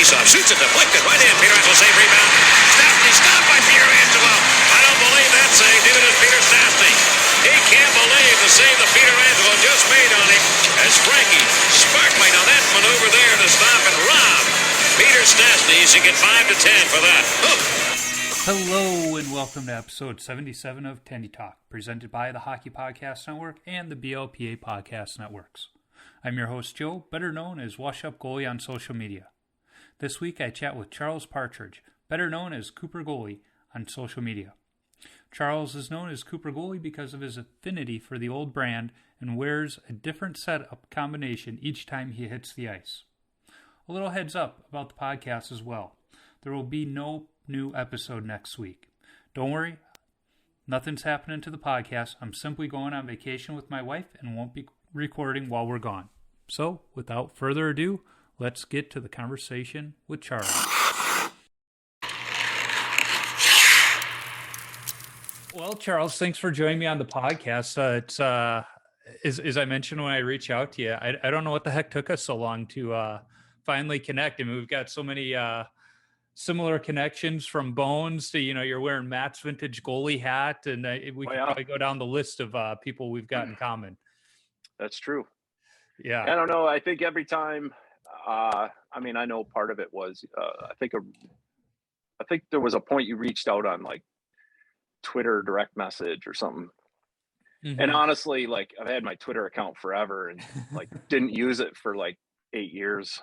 faceoff. Shoots it, deflected. Right in. Pietrangelo save rebound. Stopped by Pietrangelo. I don't believe that save. Neither does Peter Stastny. He can't believe the save that Pietrangelo just made on him as Frankie sparkling on that maneuver there to stop and rob Peter Stastny. He should get 5 to 10 for that. Hello and welcome to episode 77 of Tendy Talk, presented by the Hockey Podcast Network and the BLPA Podcast Networks. I'm your host Joe, better known as Wash Up Goalie on social media. This week I chat with Charles Partridge, better known as Cooper Goalie on social media. Charles is known as Cooper Goalie because of his affinity for the old brand and wears a different setup combination each time he hits the ice. A little heads up about the podcast as well. There will be no new episode next week. Don't worry, nothing's happening to the podcast. I'm simply going on vacation with my wife and won't be recording while we're gone. So, without further ado, let's get to the conversation with Charles. Well, Charles, thanks for joining me on the podcast. As I mentioned when I reached out to you, I don't know what the heck took us so long to finally connect. I mean, we've got so many similar connections from Bones to, you're wearing Matt's vintage goalie hat, and we can probably go down the list of people we've got in common. That's true. Yeah. I don't know. I think every time, I know part of it was, I think there was a point you reached out on like Twitter direct message or something. Mm-hmm. And honestly, like I've had my Twitter account forever and like didn't use it for like 8 years.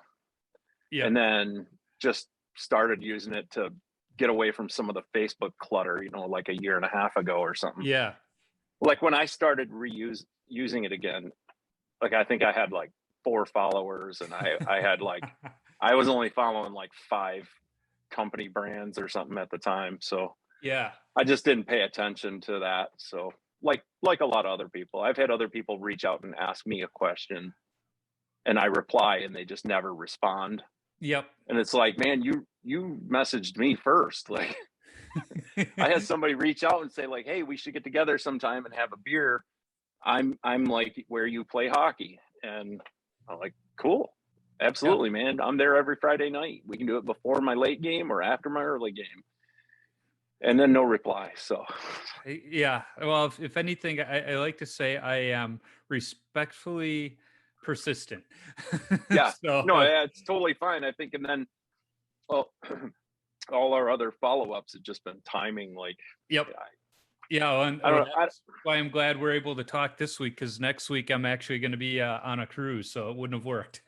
Yeah. And then just started using it to get away from some of the Facebook clutter, like a year and a half ago or something. Yeah. Like when I started using it again, like I think I had like 4 followers and I had like, I was only following like 5 company brands or something at the time. So yeah, I just didn't pay attention to that. So like a lot of other people, I've had other people reach out and ask me a question and I reply and they just never respond. Yep. And it's like, man, you messaged me first. Like I had somebody reach out and say like, hey, we should get together sometime and have a beer. I'm like where you play hockey. And I'm like, cool. Absolutely, yeah. Man. I'm there every Friday night. We can do it before my late game or after my early game. And then no reply. So yeah. Well, if anything, I like to say I am respectfully persistent. Yeah. No, it's totally fine. I think, and then all our other follow-ups have just been timing. Like, yep. Yeah, and that's why I'm glad we're able to talk this week, because next week I'm actually going to be on a cruise, so it wouldn't have worked.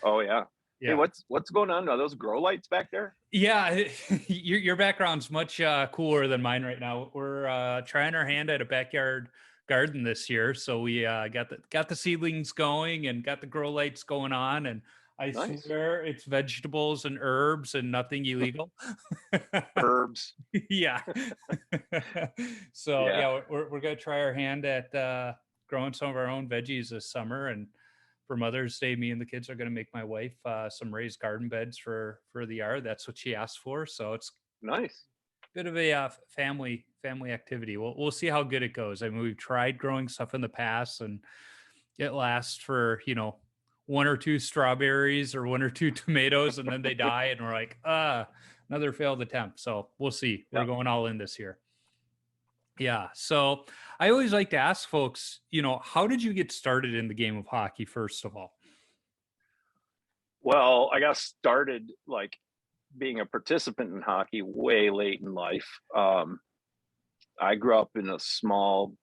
Oh yeah. Yeah. Hey, what's going on? Are those grow lights back there? Yeah, your background's much cooler than mine right now. We're trying our hand at a backyard garden this year, so we got the seedlings going and got the grow lights going on, and I swear it's vegetables and herbs and nothing illegal. Herbs. Yeah. So yeah, we're gonna try our hand at growing some of our own veggies this summer, and for Mother's Day, me and the kids are gonna make my wife some raised garden beds for the yard. That's what she asked for, so it's nice. Bit of a family activity. We'll see how good it goes. I mean, we've tried growing stuff in the past, and it lasts for 1 or 2 strawberries or 1 or 2 tomatoes, and then they die, and we're like, another failed attempt. So we'll see. We're going all in this year. Yeah. So I always like to ask folks, how did you get started in the game of hockey, first of all? Well, I got started like being a participant in hockey way late in life. I grew up in a small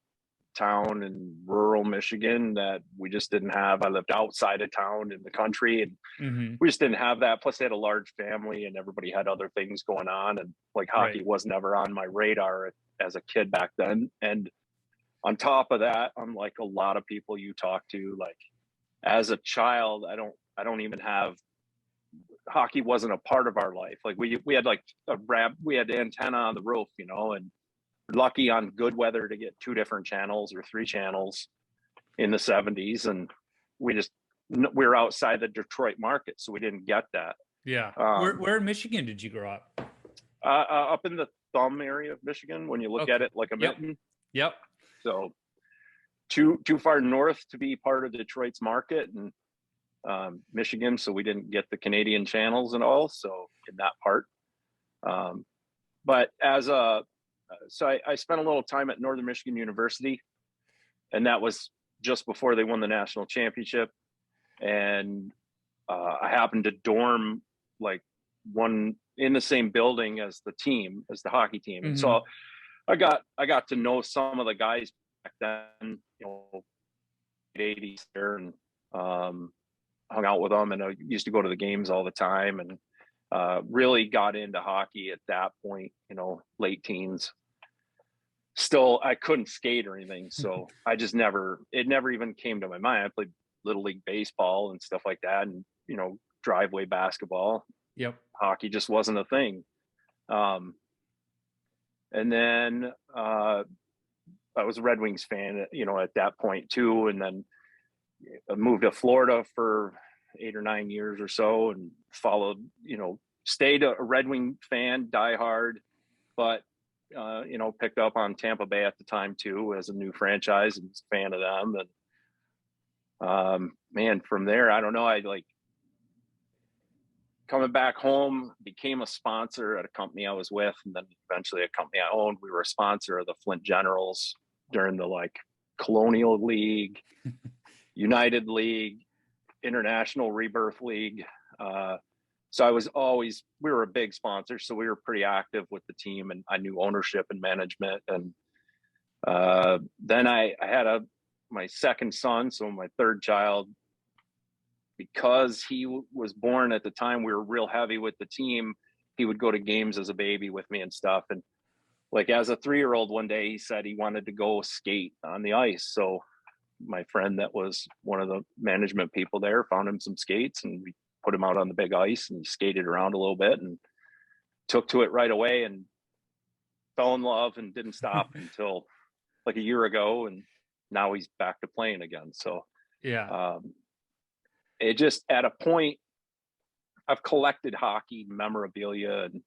town in rural Michigan that we just didn't have. I lived outside of town in the country, and we just didn't have that. Plus they had a large family and everybody had other things going on, and like hockey was never on my radar as a kid back then. And on top of that, unlike a lot of people you talk to, like as a child, I don't even have, hockey wasn't a part of our life. Like we had like we had antenna on the roof, and lucky on good weather to get 2 different channels or 3 channels in the 70s. And we were outside the Detroit market, so we didn't get that. Yeah. Where in Michigan did you grow up? Up in the thumb area of Michigan, when you look at it like a mitten. Yep. So too far north to be part of Detroit's market, and Michigan, so we didn't get the Canadian channels and all. So in that part, but I spent a little time at Northern Michigan University, and that was just before they won the national championship. And I happened to dorm like one in the same building as the team, as the hockey team. And so I got to know some of the guys back then, you know, 80s there, and hung out with them, and I used to go to the games all the time, and really got into hockey at that point, you know, late teens. Still, I couldn't skate or anything, so I just it never even came to my mind. I played little league baseball and stuff like that, and, you know, driveway basketball. Yep. Hockey just wasn't a thing. And then I was a Red Wings fan, you know, at that point too, and then I moved to Florida for 8 or 9 years or so, and followed, you know, stayed a Red Wing fan, diehard, but you know, picked up on Tampa Bay at the time too as a new franchise, and was a fan of them. And man, from there, I don't know, I like coming back home, became a sponsor at a company I was with, and then eventually a company I owned. We were a sponsor of the Flint Generals during the like Colonial League, United League, International Rebirth League. So we were a big sponsor, so we were pretty active with the team, and I knew ownership and management. And then I had my second son, so my third child, because he was born at the time we were real heavy with the team. He would go to games as a baby with me and stuff. And like as a 3-year-old, one day he said he wanted to go skate on the ice. So my friend that was one of the management people there found him some skates, and we put him out on the big ice, and he skated around a little bit and took to it right away, and fell in love and didn't stop until like a year ago. And now he's back to playing again. So yeah, it just, at a point, I've collected hockey memorabilia and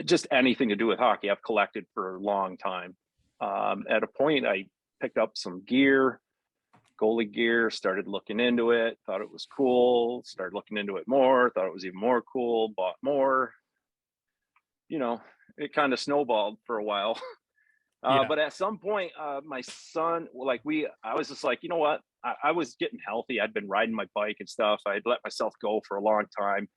just anything to do with hockey I've collected for a long time. At a point, I picked up some gear, goalie gear, started looking into it, thought it was cool, started looking into it more, thought it was even more cool, bought more. You know, it kind of snowballed for a while. But at some point, my son, I was just like, you know what? I was getting healthy. I'd been riding my bike and stuff. I'd let myself go for a long time.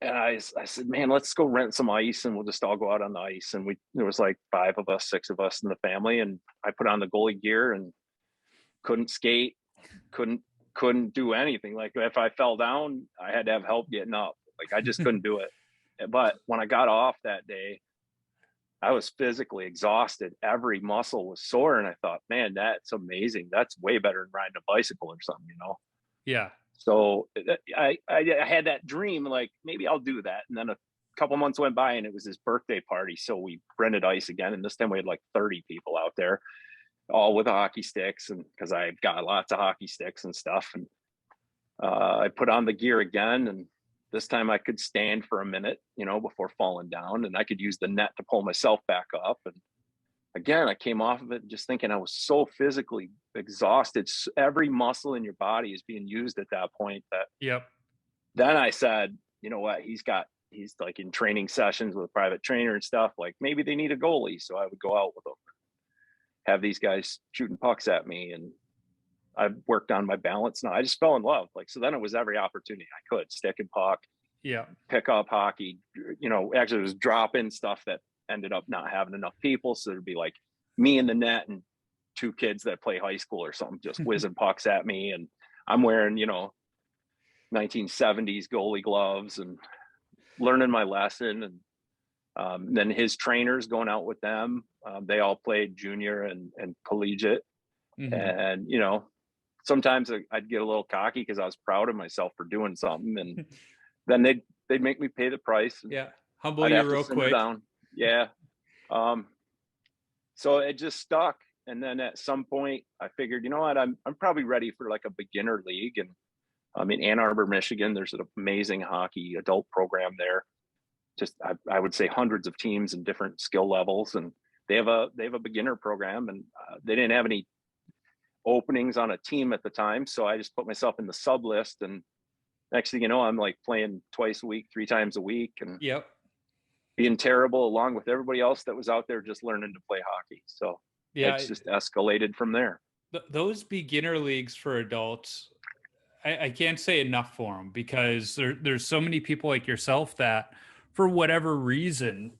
And I said, man, let's go rent some ice, and we'll just all go out on the ice. And there was like 5 of us, 6 of us in the family. And I put on the goalie gear and couldn't skate, couldn't do anything. Like if I fell down, I had to have help getting up. Like I just couldn't do it. But when I got off that day, I was physically exhausted. Every muscle was sore. And I thought, man, that's amazing. That's way better than riding a bicycle or something, you know? Yeah. So I had that dream, like maybe I'll do that. And then a couple months went by, and it was his birthday party. So we rented ice again. And this time we had like 30 people out there, all with hockey sticks. And cause I got lots of hockey sticks and stuff. And I put on the gear again, and this time I could stand for a minute, you know, before falling down, and I could use the net to pull myself back up. And again, I came off of it just thinking I was so physically exhausted. Every muscle in your body is being used at that point. Then I said, you know what, he's like in training sessions with a private trainer and stuff, like maybe they need a goalie. So I would go out with them, have these guys shooting pucks at me, and I've worked on my balance now. I just fell in love. Like, so then it was every opportunity I could stick and puck, pick up hockey, you know, actually it was drop in stuff that ended up not having enough people. So there'd be like me in the net and 2 kids that play high school or something, just whizzing pucks at me. And I'm wearing, you know, 1970s goalie gloves and learning my lesson. And then his trainers, going out with them, they all played junior and collegiate. And, you know, sometimes I'd get a little cocky because I was proud of myself for doing something, and then they'd make me pay the price. Humble I'd you have to real simmer quick. down. So it just stuck. And then at some point I figured, you know what, I'm probably ready for like a beginner league. And in Ann Arbor, Michigan, there's an amazing hockey adult program there. Just I would say hundreds of teams and different skill levels, and they have a beginner program, and they didn't have any openings on a team at the time. So I just put myself in the sub list, and next thing you know, I'm like playing twice a week, 3 times a week, and Yep. being terrible along with everybody else that was out there just learning to play hockey. So Yeah. it's just escalated from there. Those beginner leagues for adults, I can't say enough for them, because there's so many people like yourself that, for whatever reason,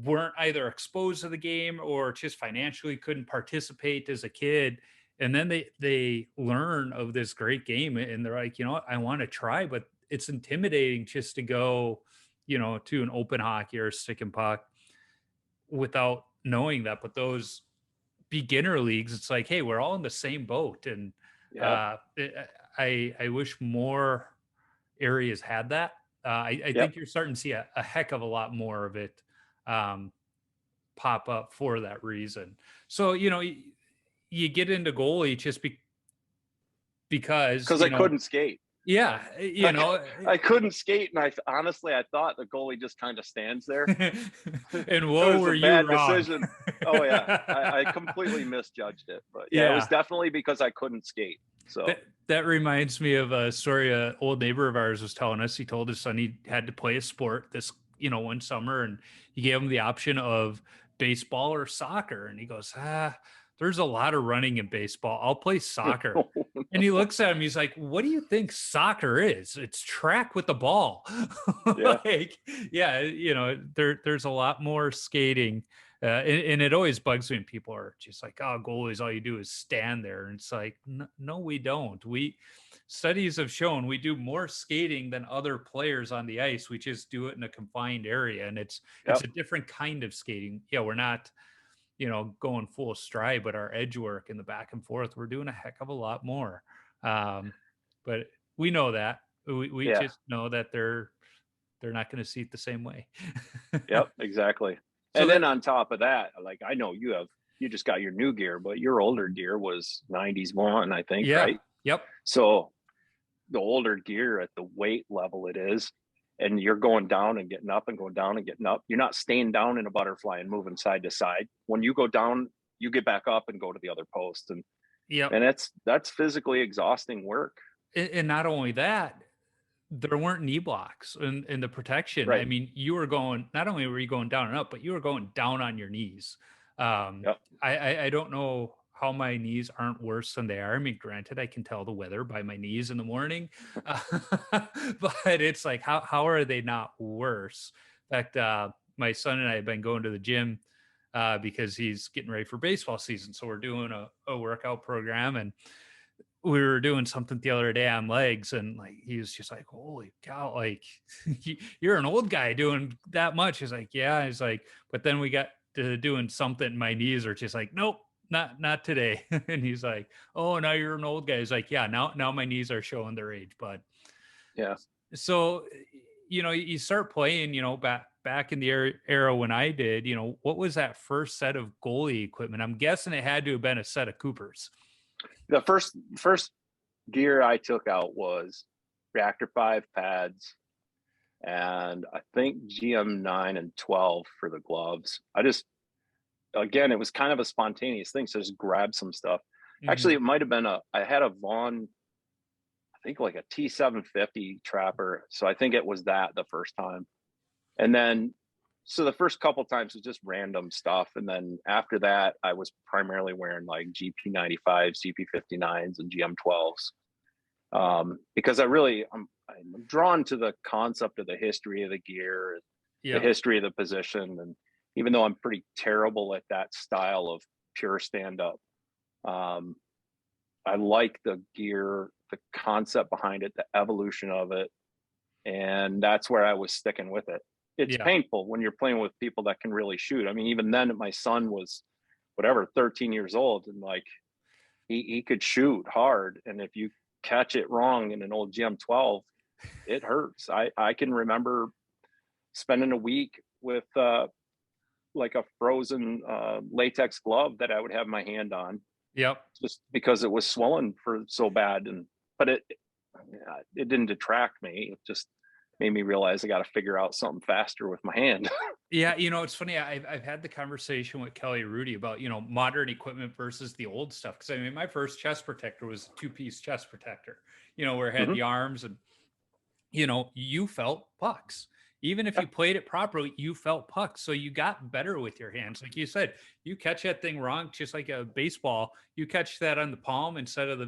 weren't either exposed to the game or just financially couldn't participate as a kid. And then they learn of this great game and they're like, you know what, I want to try, but it's intimidating just to go, to an open hockey or stick and puck without knowing that. But those beginner leagues, it's like, hey, we're all in the same boat. And Yeah. I wish more areas had that. I Yep. think you're starting to see a heck of a lot more of it pop up for that reason. So, you get into goalie just because, I couldn't skate. yeah, I couldn't skate, and I thought the goalie just kind of stands there. And whoa, were you bad wrong? decision. Oh yeah, I completely misjudged it, but yeah, it was definitely because I couldn't skate. So that reminds me of a story an old neighbor of ours was telling us. He told his son he had to play a sport this, one summer, and he gave him the option of baseball or soccer. And he goes, there's a lot of running in baseball. I'll play soccer. And he looks at him, he's like, what do you think soccer is? It's track with the ball. Yeah. There's a lot more skating. And it always bugs me when people are just like, oh, goalies, all you do is stand there. And it's like, no, we don't. Studies have shown we do more skating than other players on the ice. We just do it in a confined area. And it's a different kind of skating. Yeah, we're not, going full stride, but our edge work and the back and forth, we're doing a heck of a lot more. But we know that. We just know that they're not going to see it the same way. Yep, exactly. And then on top of that, like, I know you just got your new gear, but your older gear was 90s one, I think, right? Yep. So the older gear at the weight level it is, and you're going down and getting up and going down and getting up. You're not staying down in a butterfly and moving side to side. When you go down, you get back up and go to the other post. And that's physically exhausting work. And not only that, there weren't knee blocks in the protection. Right. I mean, not only were you going down and up, but you were going down on your knees. I don't know how my knees aren't worse than they are. I mean, granted, I can tell the weather by my knees in the morning, but it's like, how are they not worse? In fact, my son and I have been going to the gym because he's getting ready for baseball season. So we're doing a workout program, and we were doing something the other day on legs, and like, he was just like, holy cow, like, you're an old guy doing that much. He's like, yeah. He's like, but then we got to doing something, my knees are just like, nope, not today. And he's like, oh, now you're an old guy. He's like, yeah, now my knees are showing their age. But yeah. So, you start playing, back in the era when I did, what was that first set of goalie equipment? I'm guessing it had to have been a set of Coopers. The first gear I took out was Reactor 5 pads, and I think GM 9 and 12 for the gloves. Again, it was kind of a spontaneous thing, so just grab some stuff. Mm-hmm. Actually, it might have been I had a Vaughn, I think like a T750 trapper. So I think it was that the first time. And then, so the first couple times was just random stuff. And then after that, I was primarily wearing like GP95s, GP59s, and GM12s. Because I'm drawn to the concept of the history of the gear, the history of the position. And even though I'm pretty terrible at that style of pure stand-up, I like the gear, the concept behind it, the evolution of it. And that's where I was sticking with it. It's painful when you're playing with people that can really shoot. I mean, even then my son was 13 years old, and like he could shoot hard. And if you catch it wrong in an old GM12, it hurts. I can remember spending a week with like a frozen latex glove that I would have my hand on. Yep. Just because it was swollen for so bad. But it didn't detract me. It just, made me realize I got to figure out something faster with my hand. Yeah, it's funny. I've had the conversation with Kelly Rudy about modern equipment versus the old stuff. Because I mean, my first chest protector was a 2-piece chest protector. Where it had Mhm. the arms, and you felt pucks. Even if Yeah. you played it properly, you felt pucks. So you got better with your hands. Like you said, you catch that thing wrong, just like a baseball. You catch that on the palm instead of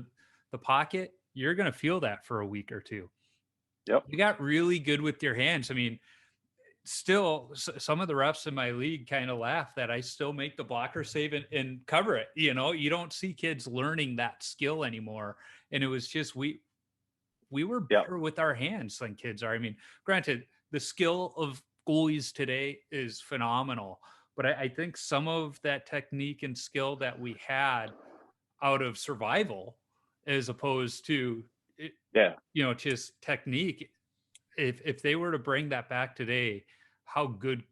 the pocket. You're gonna feel that for a week or two. Yep. You got really good with your hands. I mean, still some of the refs in my league kind of laugh that I still make the blocker save and cover it. You don't see kids learning that skill anymore. And it was just, we were Yep. better with our hands than kids are. I mean, granted, the skill of goalies today is phenomenal, but I think some of that technique and skill that we had out of survival, as opposed to, Yeah. just technique, if they were to bring that back today, how good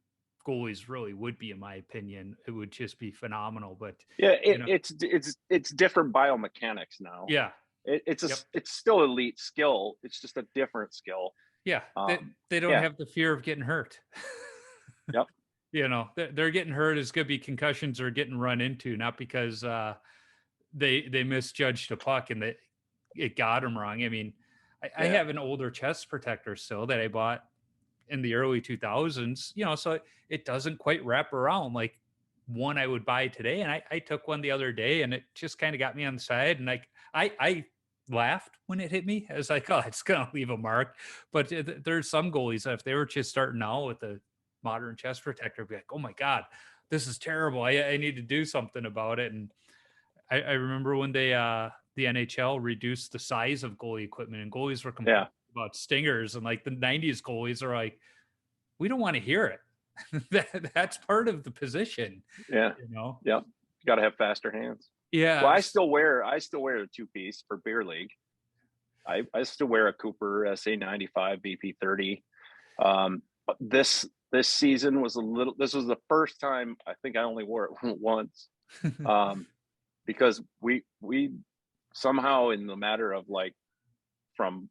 goalies really would be, in my opinion, it would just be phenomenal. But Yeah. you know, It's different biomechanics now. yeah, yep, It's still elite skill. It's just a different skill. yeah, they don't Yeah. have the fear of getting hurt. Yep. They're getting hurt is going to be concussions or getting run into, not because they misjudged a puck and that it got them wrong. I mean, I Yeah. have an older chest protector still that I bought in the early 2000s, so it doesn't quite wrap around like one I would buy today. And I took one the other day and it just kind of got me on the side. And I laughed when it hit me. I was like, oh, it's going to leave a mark. But there's some goalies that if they were just starting out with a modern chest protector, I'd be like, oh my God, this is terrible. I need to do something about it. And I remember when the NHL reduced the size of goalie equipment and goalies were complaining about stingers, and like the 90s goalies are like, we don't want to hear it. That's part of the position, Yeah. Yep. You got to have faster hands. Yeah. Well, I still wear a 2-piece for beer league. I still wear a Cooper SA95 BP30. But this season was this was the first time I think I only wore it once. Because we somehow, in the matter of like from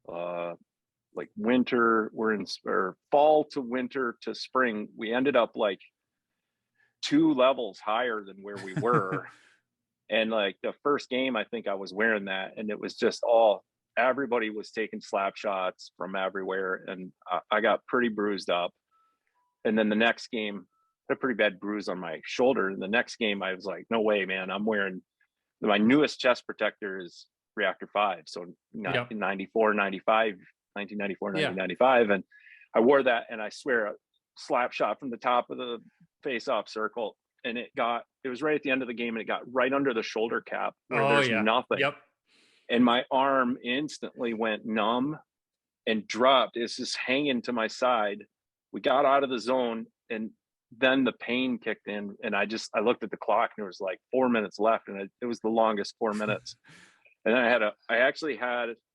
like winter, or fall to winter to spring, we ended up like 2 levels higher than where we were. And like the first game, I think I was wearing that, and it was just everybody was taking slap shots from everywhere, and I got pretty bruised up. And then the next game, I had a pretty bad bruise on my shoulder. And the next game, I was like, no way, man, I'm wearing my newest chest protector is Reactor 5. So Yep. 94, 95, 1994, Yeah. 1995. And I wore that, and I swear a slap shot from the top of the face-off circle. And it was right at the end of the game, and it got right under the shoulder cap where there's nothing. Yep. And my arm instantly went numb and dropped. It's just hanging to my side. We got out of the zone, and then the pain kicked in, and I looked at the clock, and it was like 4 minutes left, and it was the longest 4 minutes. And then it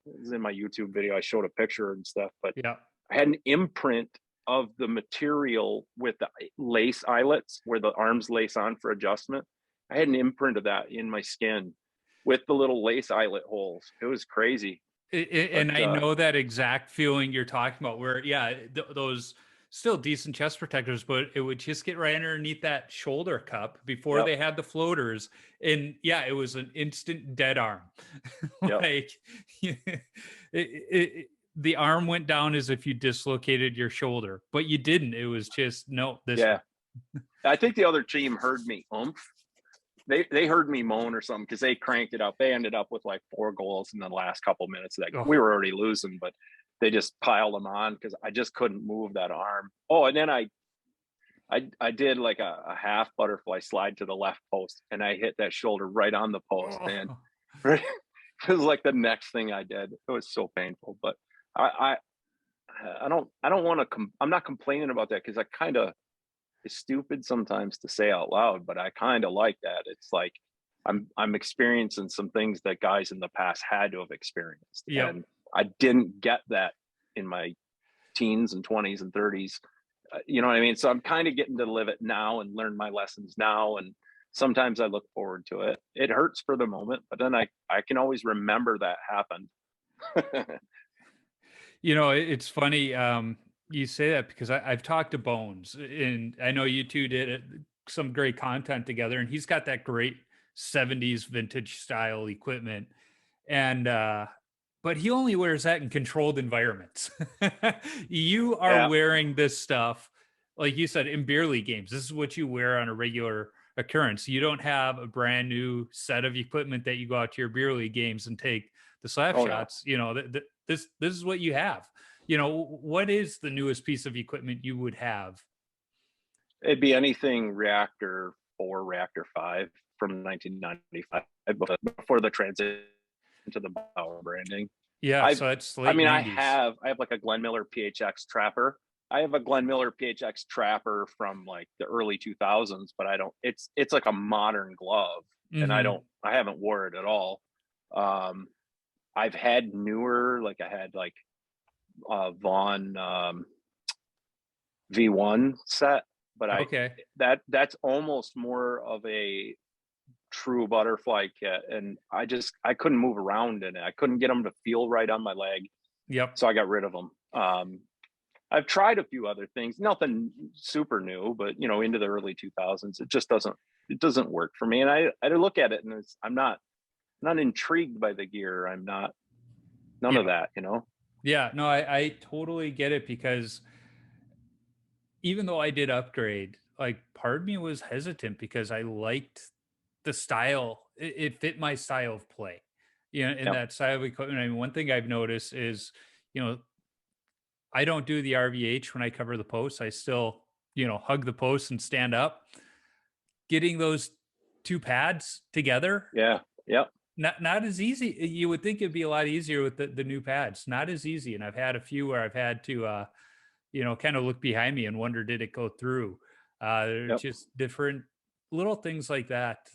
was in my YouTube video, I showed a picture and stuff, but yeah, I had an imprint of the material with the lace eyelets where the arms lace on for adjustment. I had an imprint of that in my skin with the little lace eyelet holes. It was crazy. And I know that exact feeling you're talking about where, those still decent chest protectors, but it would just get right underneath that shoulder cup before they had the floaters. And it was an instant dead arm. Like the arm went down as if you dislocated your shoulder, but you didn't. It was just, no, this. Yeah. I think the other team heard me they heard me moan or something, because they cranked it up. They ended up with like 4 goals in the last couple minutes. We were already losing, but they just piled them on because I just couldn't move that arm. Oh, and then I did like a half butterfly slide to the left post, and I hit that shoulder right on the post, man. Right? It was like the next thing I did. It was so painful, but I don't want to. I'm not complaining about that, because I kind of, it's stupid sometimes to say out loud, but I kind of like that. It's like I'm experiencing some things that guys in the past had to have experienced, and I didn't get that in my teens and 20s and 30s. You know what I mean? So I'm kind of getting to live it now and learn my lessons now. And sometimes I look forward to it. It hurts for the moment, but then I can always remember that happened. It's funny. You say that because I've talked to Bones, and I know you two did some great content together, and he's got that great 70s vintage style equipment. And but he only wears that in controlled environments. You are Yeah. wearing this stuff, like you said, in beer league games. This is what you wear on a regular occurrence. You don't have a brand new set of equipment that you go out to your beer league games and take the slap Oh no. shots. This is what you have. What is the newest piece of equipment you would have? It'd be anything Reactor 4, Reactor 5 from 1995 before the transition to the Bauer branding. Yeah, I've, so it's I late mean, 90s. I have like a Glenn Miller PHX Trapper. I have a Glenn Miller PHX Trapper from like the early 2000s, but I don't. It's like a modern glove, and Hmm. I haven't wore it at all. Um, I've had newer, like I had like Vaughn V1 set, but Okay. that's almost more of a true butterfly kit, and I couldn't move around in it. I couldn't get them to feel right on my leg, Yep. so I got rid of them. I've tried a few other things, nothing super new, but into the early 2000s, it doesn't work for me. And I look at it and I'm not intrigued by the gear. I'm not none of Yeah. that. Yeah. No, I totally get it because even though I did upgrade, like part of me was hesitant because I liked the style. It fit my style of play. In Yeah. that style of equipment. I mean, one thing I've noticed is, you know, I don't do the RVH when I cover the posts. I still, hug the posts and stand up. Getting those two pads together, Yeah. Yeah. not as easy. You would think it'd be a lot easier with the new pads. Not as easy. And I've had a few where I've had to kind of look behind me and wonder, did it go through? They're Yep. just different little things like that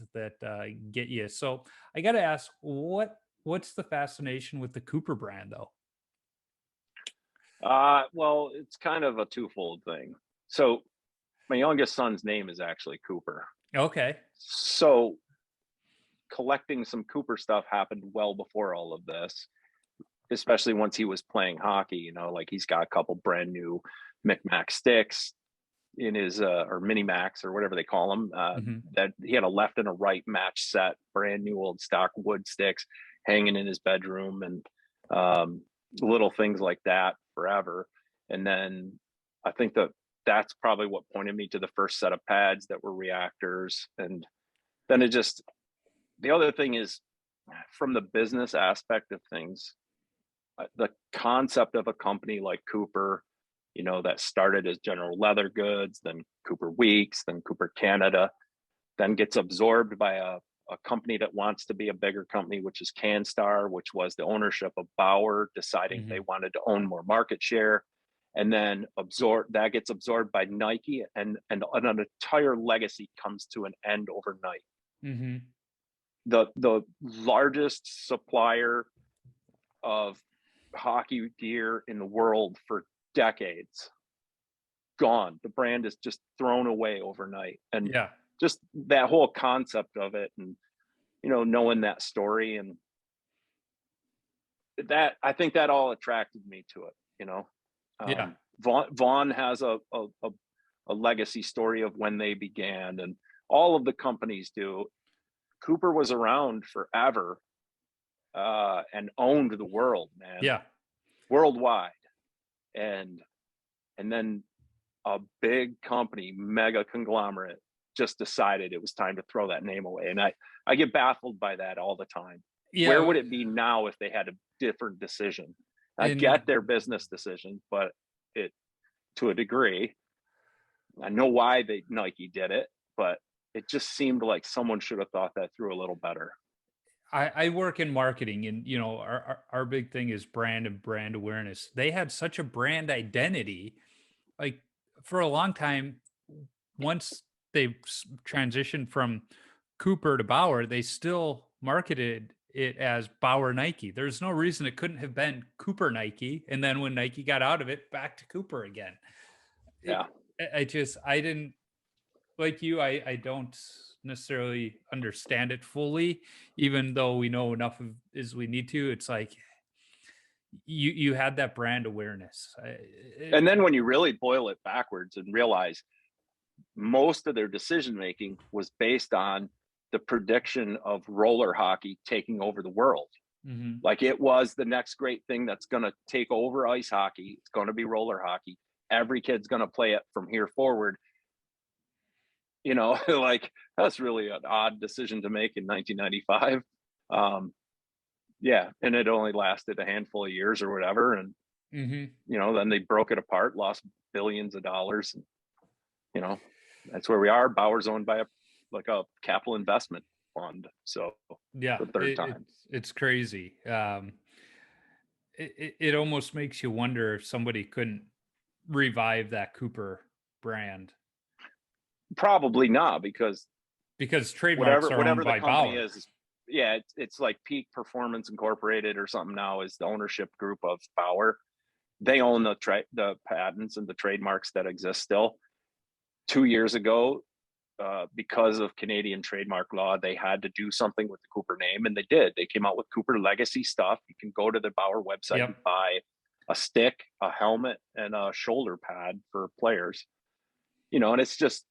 get you. So I got to ask, what's the fascination with the Cooper brand, though? Well, it's kind of a twofold thing. So my youngest son's name is actually Cooper. Okay. So collecting some Cooper stuff happened well before all of this, especially once he was playing hockey. Like he's got a couple brand new Micmac sticks in his or mini max or whatever they call them. Hmm. That he had a left and a right match set, brand new old stock wood sticks hanging in his bedroom, and little things like that forever. And then I think that's probably what pointed me to the first set of pads that were reactors. And then the other thing is, from the business aspect of things, the concept of a company like Cooper, that started as General Leather Goods, then Cooper Weeks, then Cooper Canada, then gets absorbed by a company that wants to be a bigger company, which is CanStar, which was the ownership of Bauer deciding they Hmm. wanted to own more market share. And then gets absorbed by Nike, and an entire legacy comes to an end overnight. Hmm. The largest supplier of hockey gear in the world for decades gone. The brand is just thrown away overnight, and Yeah. just that whole concept of it, and knowing that story, and that, I think that all attracted me to it. Yeah. Vaughn has a legacy story of when they began, and all of the companies do. Cooper was around forever, and owned the world, man, Yeah. worldwide. And and then a big company, mega conglomerate, just decided it was time to throw that name away. And I get baffled by that all the time. Where Yeah. would it be now if they had a different decision? I And get their business decision, but it, to a degree, I know why Nike did it, but it just seemed like someone should have thought that through a little better. I work in marketing, and our big thing is brand and brand awareness. They had such a brand identity, like for a long time. Once they transitioned from Cooper to Bauer, they still marketed it as Bauer Nike. There's no reason it couldn't have been Cooper Nike, and then when Nike got out of it, back to Cooper again. Yeah. I didn't, like you. I don't necessarily understand it fully, even though we know enough of as we need to. It's like, you had that brand awareness. And then when you really boil it backwards and realize most of their decision making was based on the prediction of roller hockey taking over the world. Mm-hmm. Like it was the next great thing that's going to take over ice hockey. It's going to be roller hockey. Every kid's going to play it from here forward. You know, like that's really an odd decision to make in 1995. Yeah, and it only lasted a handful of years or whatever, and Mm-hmm. you know, then they broke it apart, lost billions of dollars. And, you know, that's where we are. Bauer's owned by a capital investment fund. So Yeah, the third time. it's crazy. It almost makes you wonder if somebody couldn't revive that Cooper brand, Probably not, because trademarks are owned whatever the by company Bauer. is, yeah, it's like Peak Performance Incorporated or something now is the ownership group of Bauer. They own the patents and the trademarks that exist still. 2 years ago, because of Canadian trademark law, they had to do something with the Cooper name, and they did. They came out with Cooper Legacy stuff. You can go to the Bauer website Yep. and buy a stick, a helmet, and a shoulder pad for players. You know, and it's just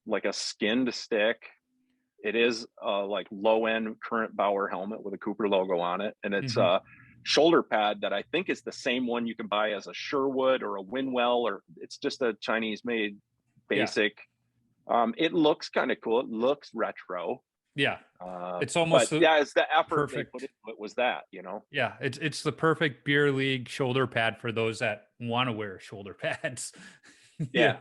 like a skinned stick. It is like low end current Bauer helmet with a Cooper logo on it, and it's Mhm. a shoulder pad that I think is the same one you can buy as a Sherwood or a Winwell, or it's just a Chinese made basic. It looks kind of cool. It looks retro. Yeah. It's But almost the yeah, it's the effort they perfect. put into it was that, you know. Yeah, it's the perfect beer league shoulder pad for those that want to wear shoulder pads. Yeah. Yeah.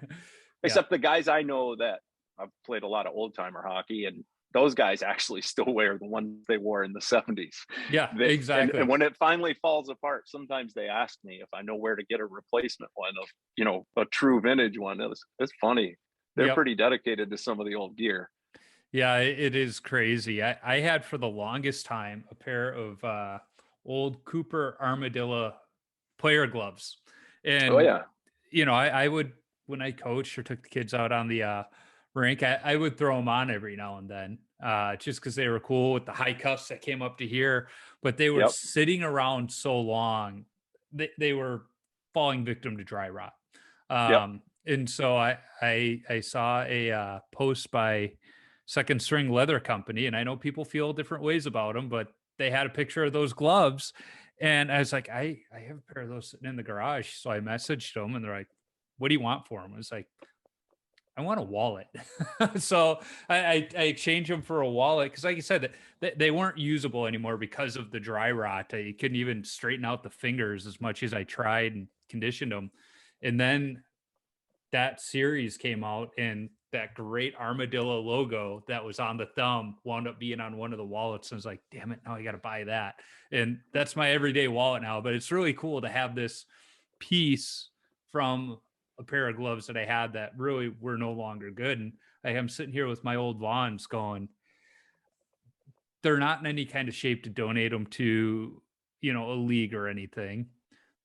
Except the guys I know that I've played a lot of old timer hockey, and those guys actually still wear the ones they wore in the 70s. Yeah, exactly. And when it finally falls apart, sometimes they ask me if I know where to get a replacement one of, you know, a true vintage one. It's funny. They're Yep. pretty dedicated to some of the old gear. Yeah, it is crazy. I had for the longest time a pair of old Cooper Armadillo player gloves. Oh And, yeah. you know, I would, when I coached or took the kids out on the rink, I would throw them on every now and then just because they were cool with the high cuffs that came up to here. But they were Yep. sitting around so long, they were falling victim to dry rot. Yep. And so I saw a post by Second String Leather Company, and I know people feel different ways about them, but they had a picture of those gloves, and I was like, I have a pair of those sitting in the garage. So I messaged them, and they're like, "What do you want for them?" I was like, "I want a wallet." So I exchanged them for a wallet because, like you said, that they weren't usable anymore because of the dry rot. I couldn't even straighten out the fingers as much as I tried and conditioned them, and then that series came out, and that great armadillo logo that was on the thumb wound up being on one of the wallets. And I was like, damn it, now I got to buy that. And that's my everyday wallet now. But it's really cool to have this piece from a pair of gloves that I had that really were no longer good. And I am sitting here with my old Vons going, they're not in any kind of shape to donate them to, you know, a league or anything.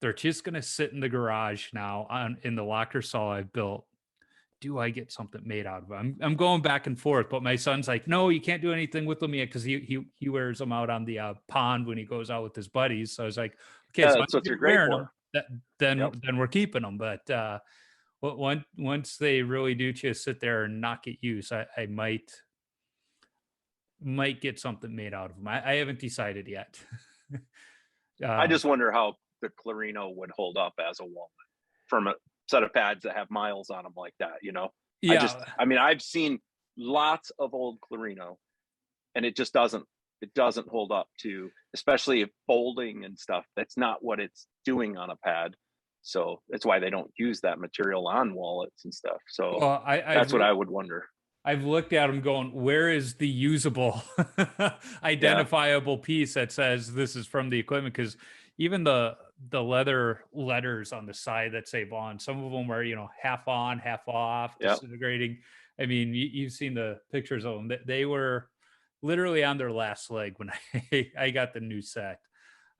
They're just going to sit in the garage now in the locker saw I've built. Do I get something made out of them? I'm going back and forth, but my son's like, no, you can't do anything with them yet because he wears them out on the pond when he goes out with his buddies. So I was like, okay, Yeah, so that's what they're you're great wearing for. them, then Yep. we're keeping them. But once they really do just sit there and not get used, I might get something made out of them. I haven't decided yet. I just wonder how the Clarino would hold up as a wallet from a set of pads that have miles on them like that, you know? Yeah. I mean, I've seen lots of old Clarino, and it doesn't hold up to, especially if folding and stuff. That's not what it's doing on a pad. So that's why they don't use that material on wallets and stuff. So Well, that's what I would wonder. I've looked at them going, where is the usable identifiable piece that says this is from the equipment? Because even the leather letters on the side that say Vaughn, some of them are, you know, half on, half off, Yep. disintegrating. I mean, you've seen the pictures of them. They were literally on their last leg when I got the new set.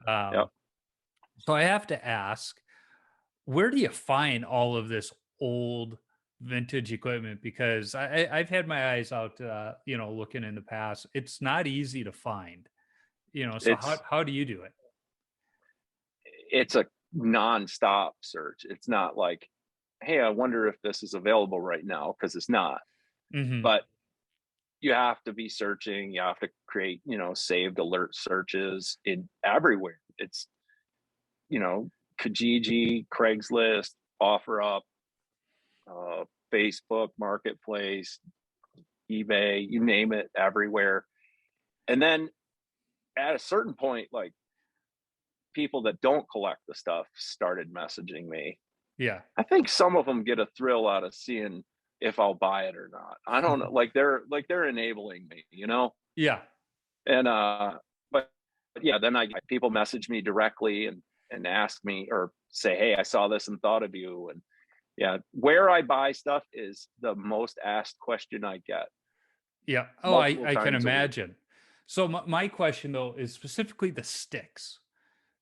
Yep. So I have to ask, where do you find all of this old vintage equipment? Because I've had my eyes out, you know, looking in the past. It's not easy to find, you know. So It's how do you do it? it's a nonstop search. It's not like, hey, I wonder if this is available right now, because it's not. Mm-hmm. But you have to be searching. You have to create, saved alert searches in everywhere. It's, Kijiji, Craigslist, OfferUp, Facebook Marketplace, eBay, you name it, everywhere. And then at a certain point, like, people that don't collect the stuff started messaging me. Yeah. I think some of them get a thrill out of seeing if I'll buy it or not. I don't know. They're enabling me, Yeah. And but yeah, then people message me directly and ask me, or say, hey, I saw this and thought of you. And yeah, where I buy stuff is the most asked question I get. Yeah. Oh, Multiple I can times a week. imagine. So my question though is specifically the sticks,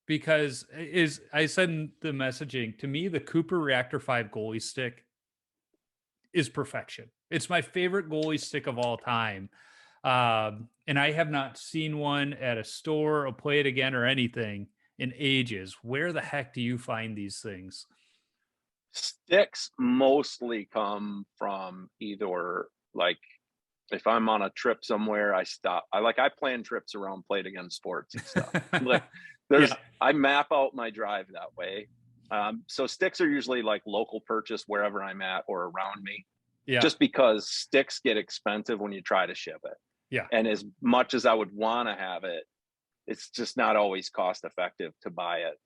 because I said in the messaging, to me, the Cooper Reactor 5 goalie stick is perfection. It's my favorite goalie stick of all time. And I have not seen one at a store or Play It Again or anything in ages. Where the heck do you find these things? Sticks mostly come from either, like, if I'm on a trip somewhere, I stop. I plan trips around Play It Again sports and stuff. Like, Yeah. I map out my drive that way. So sticks are usually like local purchase wherever I'm at or around me, Yeah. just because sticks get expensive when you try to ship it. Yeah. And as much as I would want to have it, it's just not always cost effective to buy it.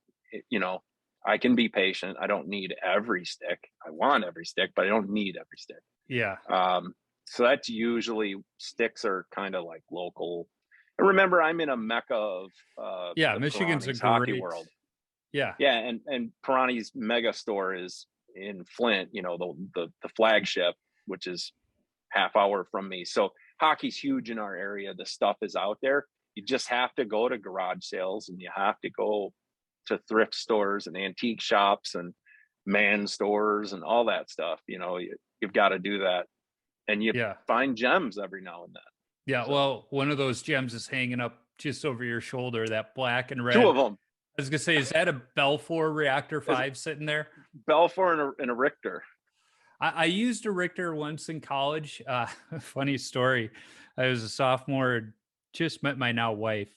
I can be patient. I don't need every stick. I want every stick, but I don't need every stick. Yeah. So that's usually, sticks are kind of like local. And remember, I'm in a mecca of Yeah. the Michigan's a Pirani's hockey great world. Yeah. Yeah, and Pirani's mega store is in Flint, the flagship, which is half hour from me. So hockey's huge in our area. The stuff is out there. You just have to go to garage sales, and you have to go to thrift stores and antique shops and man stores and all that stuff. You've got to do that, and you Yeah. find gems every now and then. Yeah. So, Well, one of those gems is hanging up just over your shoulder, that black and red. two of them. I was gonna say, is that a Belfour Reactor 5 sitting there? Belfour and a Richter. I used a Richter once in college. Funny story. I was a sophomore, just met my now wife.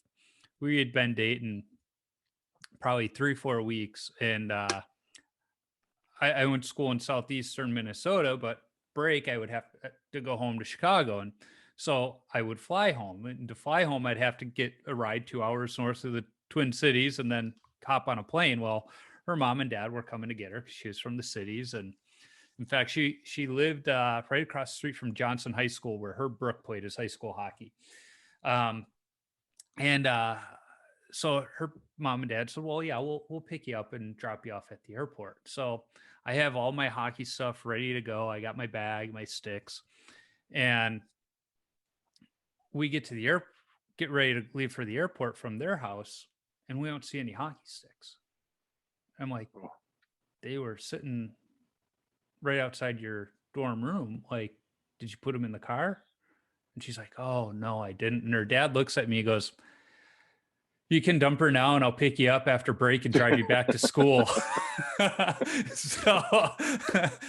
We had been dating probably 3-4 weeks, and I went to school in southeastern Minnesota, but break I would have to go home to Chicago, and so I would fly home. And to fly home, I'd have to get a ride 2 hours north of the Twin Cities and then hop on a plane. Well, her mom and dad were coming to get her because she was from the cities, and in fact, she lived right across the street from Johnson High School, where Herb Brook played his high school hockey. And so her mom and dad said, "Well, yeah, we'll pick you up and drop you off at the airport." So I have all my hockey stuff ready to go. I got my bag, my sticks, and we get ready to leave for the airport from their house, and we don't see any hockey sticks. I'm like, they were sitting right outside your dorm room. Like, did you put them in the car? And she's like, "Oh no, I didn't." And her dad looks at me and goes, "You can dump her now and I'll pick you up after break and drive you back to school." So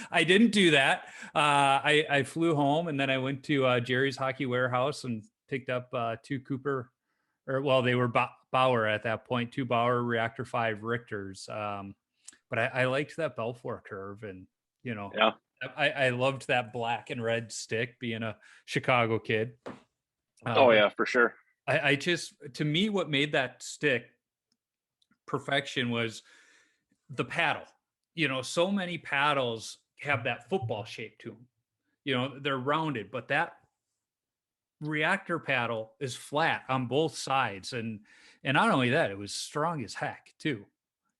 I didn't do that. I flew home, and then I went to Jerry's Hockey Warehouse and picked up 2 Cooper, or well, they were Bauer at that point, 2 Bauer Reactor 5 Richters. But I liked that Belfour curve, and Yeah. I loved that black and red stick, being a Chicago kid. Oh yeah, for sure. I just, to me, what made that stick perfection was the paddle. So many paddles have that football shape to them. They're rounded, but that reactor paddle is flat on both sides. And not only that, it was strong as heck too.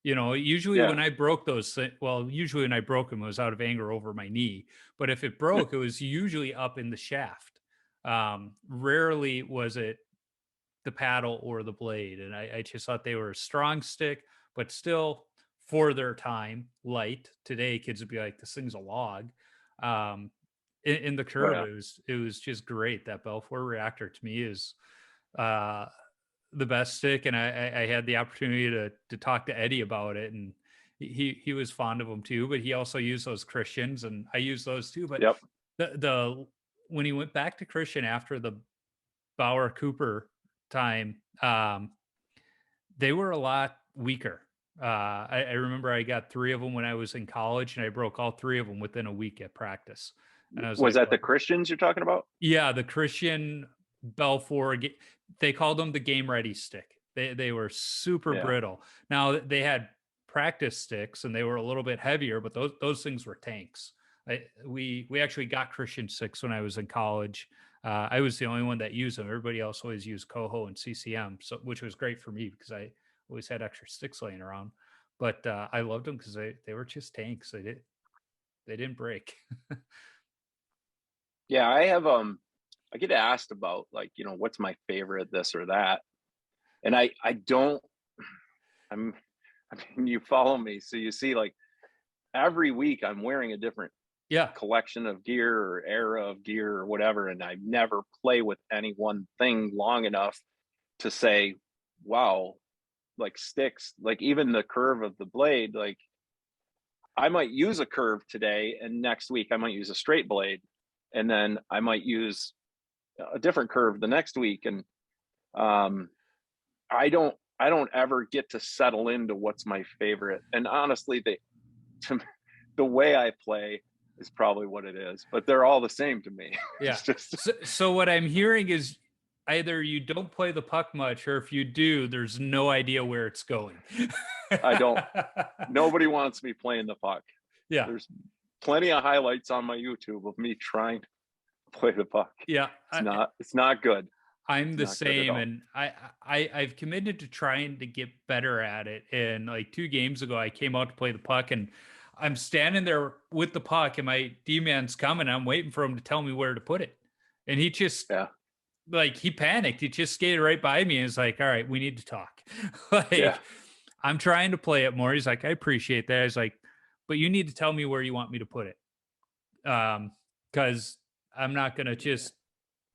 Usually Yeah. when I broke usually when I broke them, it was out of anger over my knee. But if it broke, it was usually up in the shaft. Rarely was it the paddle or the blade. And I just thought they were a strong stick, but still, for their time, light. Today, kids would be like, "This thing's a log." In the curve, Oh, yeah. it was just great. That Belfour Reactor, to me, is the best stick, and I had the opportunity to talk to Eddie about it, and he was fond of them too. But he also used those Christians, and I use those too. But Yep. the when he went back to Christian after the Bauer Cooper time, they were a lot weaker. I remember I got 3 of them when I was in college, and I broke all 3 of them within a week at practice. And I was Was like, that well, the Christians you're talking about? yeah, the Christian Belfour, they called them the game ready stick. They were super Yeah. brittle. Now they had practice sticks and they were a little bit heavier, but those things were tanks. We actually got Christian sticks when I was in college. I was the only one that used them. Everybody else always used Coho and CCM, so which was great for me because I always had extra sticks laying around. But I loved them because they were just tanks. They didn't break. Yeah, I get asked about, like, what's my favorite this or that. And I don't I'm I mean, you follow me, so you see, like, every week I'm wearing a different Yeah, collection of gear or era of gear or whatever, and I never play with any one thing long enough to say, wow, like sticks, like even the curve of the blade, like I might use a curve today and next week I might use a straight blade, and then I might use a different curve the next week. And um I don't ever get to settle into what's my favorite. And honestly, the way I play is probably what it is, but they're all the same to me. yeah. It's just So what I'm hearing is either you don't play the puck much, or if you do, there's no idea where it's going. I don't. Nobody wants me playing the puck. Yeah, There's plenty of highlights on my YouTube of me trying to play the puck. yeah. It's not good. I'm It's the not good at same, all. and I've committed to trying to get better at it. And like 2 games ago, I came out to play the puck, and I'm standing there with the puck, and my D man's coming. I'm waiting for him to tell me where to put it, and he just Yeah. like he panicked. He just skated right by me and was like, "All right, we need to talk." Yeah. Like I'm trying to play it more. He's like, "I appreciate that." I was like, "But you need to tell me where you want me to put it." Because I'm not gonna just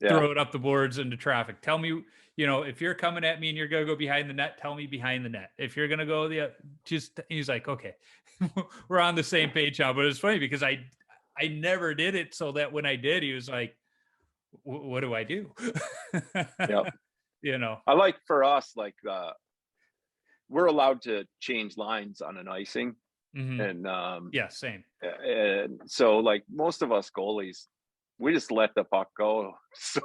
Yeah. throw it up the boards into traffic. Tell me, if you're coming at me and you're gonna go behind the net, tell me behind the net. If you're gonna go just he's like, okay, we're on the same page now. But it's funny because I never did it, so that when I did, he was like, what do I do? Yeah. you know, I like, for us, like, we're allowed to change lines on an icing. hmm And yeah, same. and so, like, most of us goalies, we just let the puck go. So,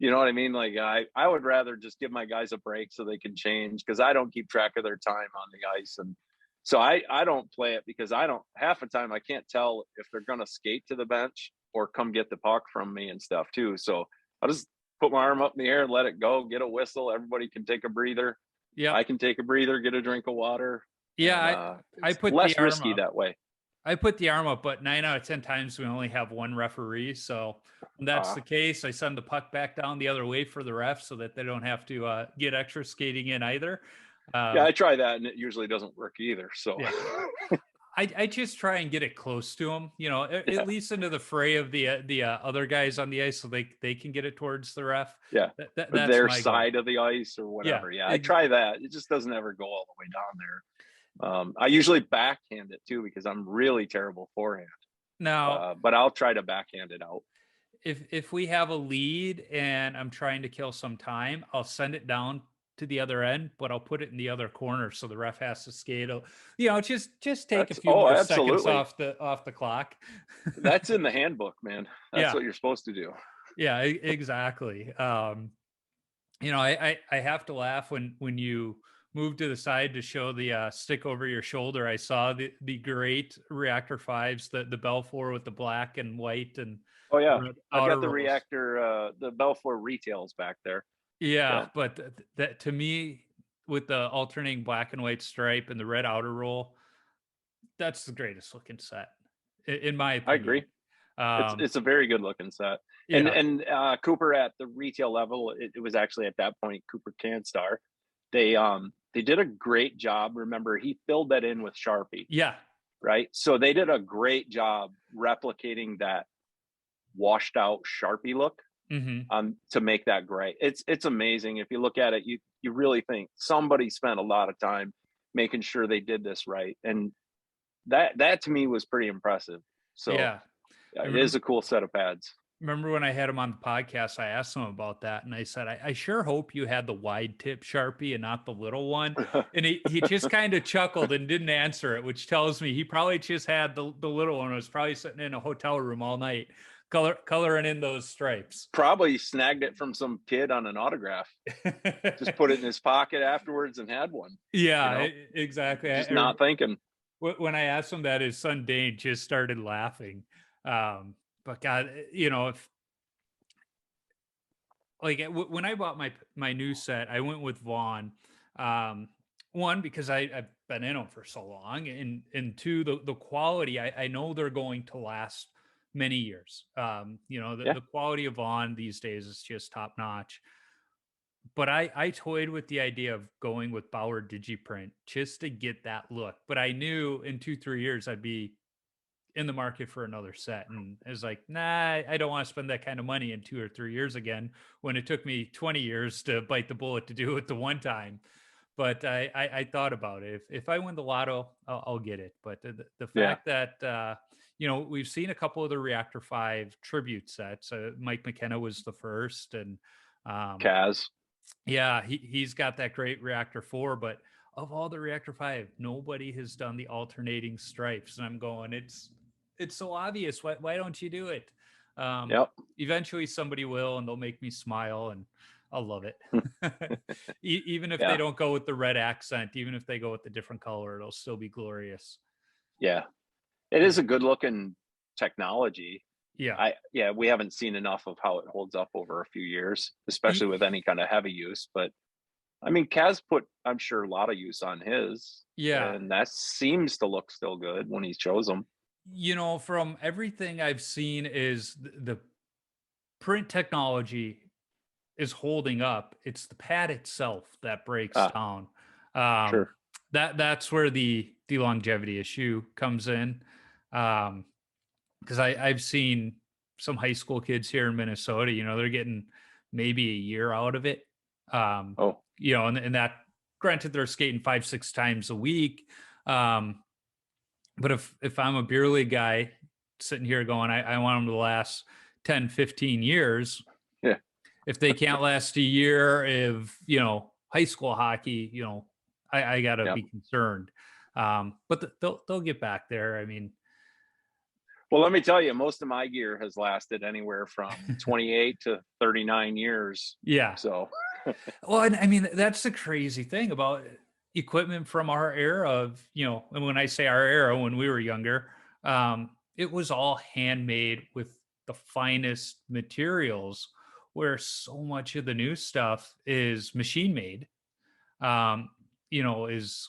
you know what I mean? Like, I would rather just give my guys a break so they can change, because I don't keep track of their time on the ice. And so I don't play it because I don't, half the time I can't tell if they're gonna skate to the bench or come get the puck from me and stuff too. So I'll just put my arm up in the air and let it go, get a whistle, everybody can take a breather. Yeah, I can take a breather, get a drink of water. yeah. And I it's put the less arm risky up. that way. I put the arm up, but 9 out of 10 times we only have one referee. So when that's Uh, the case, I send the puck back down the other way for the ref so that they don't have to get extra skating in either. yeah, Um, I try that and it usually doesn't work either. So yeah, I just try and get it close to them, at yeah, least into the fray of the other guys on the ice, so they can get it towards the ref. yeah. That's Their my goal. side of the ice or Yeah, whatever. Yeah, I try that. It just doesn't ever go all the way down there. I usually backhand it too because I'm really terrible forehand. now But I'll try to backhand it out. if we have a lead and I'm trying to kill some time, I'll send it down to the other end, but I'll put it in the other corner so the ref has to skate. Just take a That's few more seconds absolutely. off the clock. That's in the handbook, man. That's Yeah, what you're supposed to do. yeah, exactly. I have to laugh when you move to the side to show the stick over your shoulder. I saw the great reactor fives, the Belfour with the black and white and Oh yeah, red I've outer got the rolls. reactor, the Belfour retails back there. Yeah, Yeah, but that to me, with the alternating black and white stripe and the red outer roll, that's the greatest looking set, in my I opinion. agree. It's a very good looking set. And Yeah, Cooper, at the retail level, it was actually at that point Cooper Canstar. They did a great job. Remember, he filled that in with Sharpie, yeah, right? So they did a great job replicating that washed out Sharpie look. to make that gray. It's amazing. If you look at it, you really think somebody spent a lot of time making sure they did this right. And that to me was pretty impressive. So Yeah. it is a cool set of pads. Remember when I had him on the podcast, I asked him about that, and I said, I sure hope you had the wide tip Sharpie and not the little one. And he just kind of chuckled and didn't answer it, which tells me he probably just had the little one, was probably sitting in a hotel room all night coloring in those stripes. Probably snagged it from some kid on an autograph. Just put it in his pocket afterwards and had one. Yeah, exactly. Just not thinking. When I asked him that, his son Dane just started laughing. But God, if like when I bought my new set, I went with Vaughn. One, because I've been in them for so long, and two, the quality. I know they're going to last many years. The quality of Vaughn these days is just top notch. But I toyed with the idea of going with Bauer Digiprint just to get that look. But I knew in 2-3 years I'd be in the market for another set, and I was like, nah, I don't want to spend that kind of money in 2 or 3 years again, when it took me 20 years to bite the bullet to do it the one time. But I thought about it. If I win the lotto, I'll get it. But the fact that we've seen a couple of the Reactor 5 tribute sets. Mike McKenna was the first, and Kaz. Yeah, he's got that great Reactor 4, but of all the Reactor 5, nobody has done the alternating stripes. And I'm going, it's so obvious. Why don't you do it? Eventually somebody will, and they'll make me smile, and I'll love it. Even if they don't go with the red accent, even if they go with the different color, it'll still be glorious. Yeah. It is a good looking technology. Yeah. We haven't seen enough of how it holds up over a few years, especially with any kind of heavy use. But I mean, Kaz put, I'm sure, a lot of use on his. Yeah. And that seems to look still good when he shows them. From everything I've seen, is the print technology is holding up. It's the pad itself that breaks down. Sure. That's where the longevity issue comes in. Because I've seen some high school kids here in Minnesota, they're getting maybe a year out of it. And that, granted, they're skating 5-6 times a week. But if I'm a beer league guy sitting here going, I want them to last 10, 15 years. Yeah. If they can't last a year, if, high school hockey, I got to be concerned. But they'll get back there. I mean, well, let me tell you, most of my gear has lasted anywhere from 28 to 39 years. Yeah. So, well, and I mean, that's the crazy thing about equipment from our era of, and when I say our era, when we were younger, it was all handmade with the finest materials, where so much of the new stuff is machine made, is,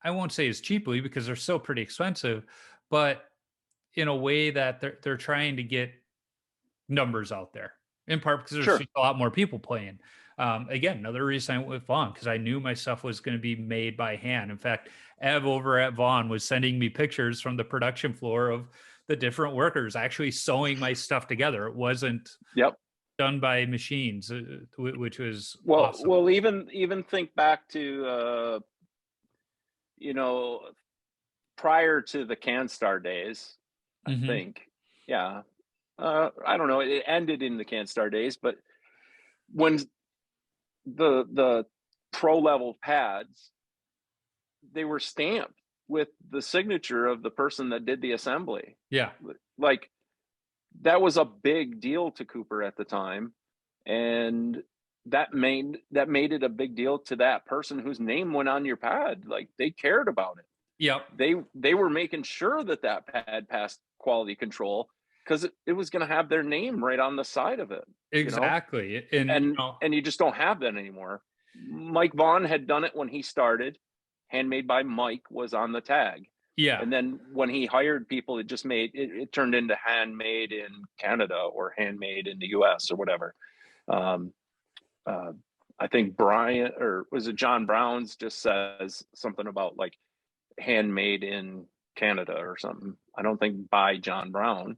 I won't say as cheaply, because they're still pretty expensive, but in a way that they're trying to get numbers out there, in part because there's a lot more people playing. Again, another reason I went with Vaughn, because I knew my stuff was going to be made by hand. In fact, Ev over at Vaughn was sending me pictures from the production floor of the different workers actually sewing my stuff together. It wasn't done by machines, which was awesome. Well, even think back to prior to the CanStar days, I think. Yeah. I don't know. It ended in the CanStar days, but when the pro level pads, they were stamped with the signature of the person that did the assembly. Yeah. Like, that was a big deal to Cooper at the time. And that made it a big deal to that person whose name went on your pad. Like, they cared about it. Yeah. They were making sure that pad passed quality control, because it was going to have their name right on the side of it. Exactly. And you just don't have that anymore. Mike Vaughn had done it when he started. Handmade by Mike was on the tag. Yeah. And then when he hired people, it just it turned into handmade in Canada or handmade in the US or whatever. I think Brian, or was it John Brown's, just says something about like handmade in Canada or something. I don't think by John Brown.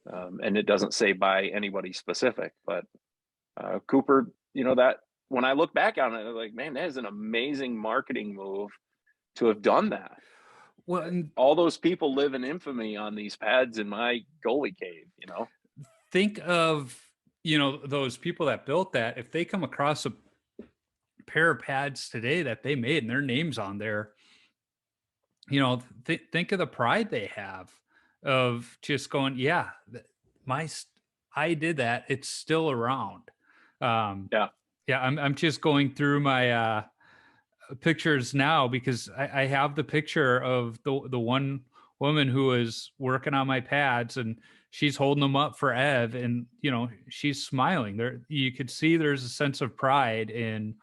And it doesn't say by anybody specific, but Cooper, that when I look back on it, I'm like, man, that is an amazing marketing move to have done that. Well, and All those people live in infamy on these pads in my goalie cave, think of, those people that built that. If they come across a pair of pads today that they made and their names on there, think of the pride they have of just going, yeah, I did that. It's still around. Yeah. Yeah. I'm just going through my pictures now because I have the picture of the one woman who was working on my pads, and she's holding them up for Ev, and she's smiling. There, you could see there's a sense of pride in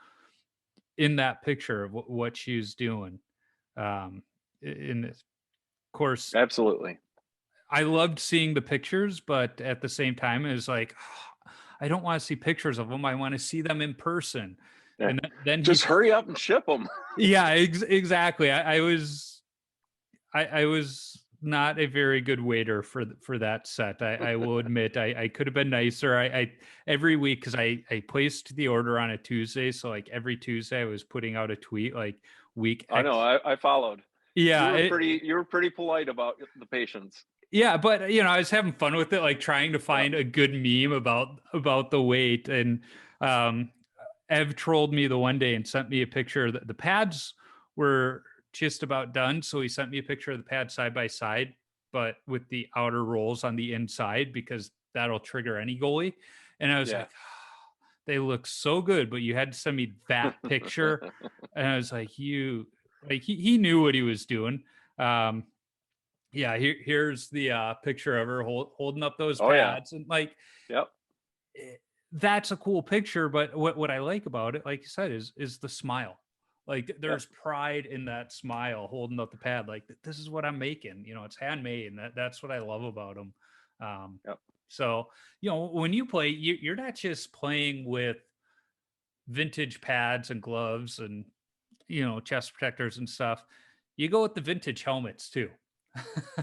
that picture of what she's doing. In of course, Absolutely. I loved seeing the pictures, but at the same time, it was like, I don't want to see pictures of them. I want to see them in person. Yeah. And then just hurry up and ship them. Yeah, exactly. I was not a very good waiter for that set. I will admit I could have been nicer. I every week, because I placed the order on a Tuesday, so like every Tuesday I was putting out a tweet like week X. I know. I followed. Yeah, you were pretty polite about the patients. Yeah, but I was having fun with it, like trying to find a good meme about the weight. And Ev trolled me the one day and sent me a picture. The pads were just about done, so he sent me a picture of the pad side by side, but with the outer rolls on the inside, because that'll trigger any goalie. And I was like, oh, they look so good, but you had to send me that picture. And I was like, he knew what he was doing. Yeah, here's the picture of her holding up those pads, and like, yep, that's a cool picture. But what I like about it, like you said, is the smile. Like there's pride in that smile, holding up the pad. Like, this is what I'm making. It's handmade, and that's what I love about them. So when you play, you're not just playing with vintage pads and gloves and chest protectors and stuff. You go with the vintage helmets too.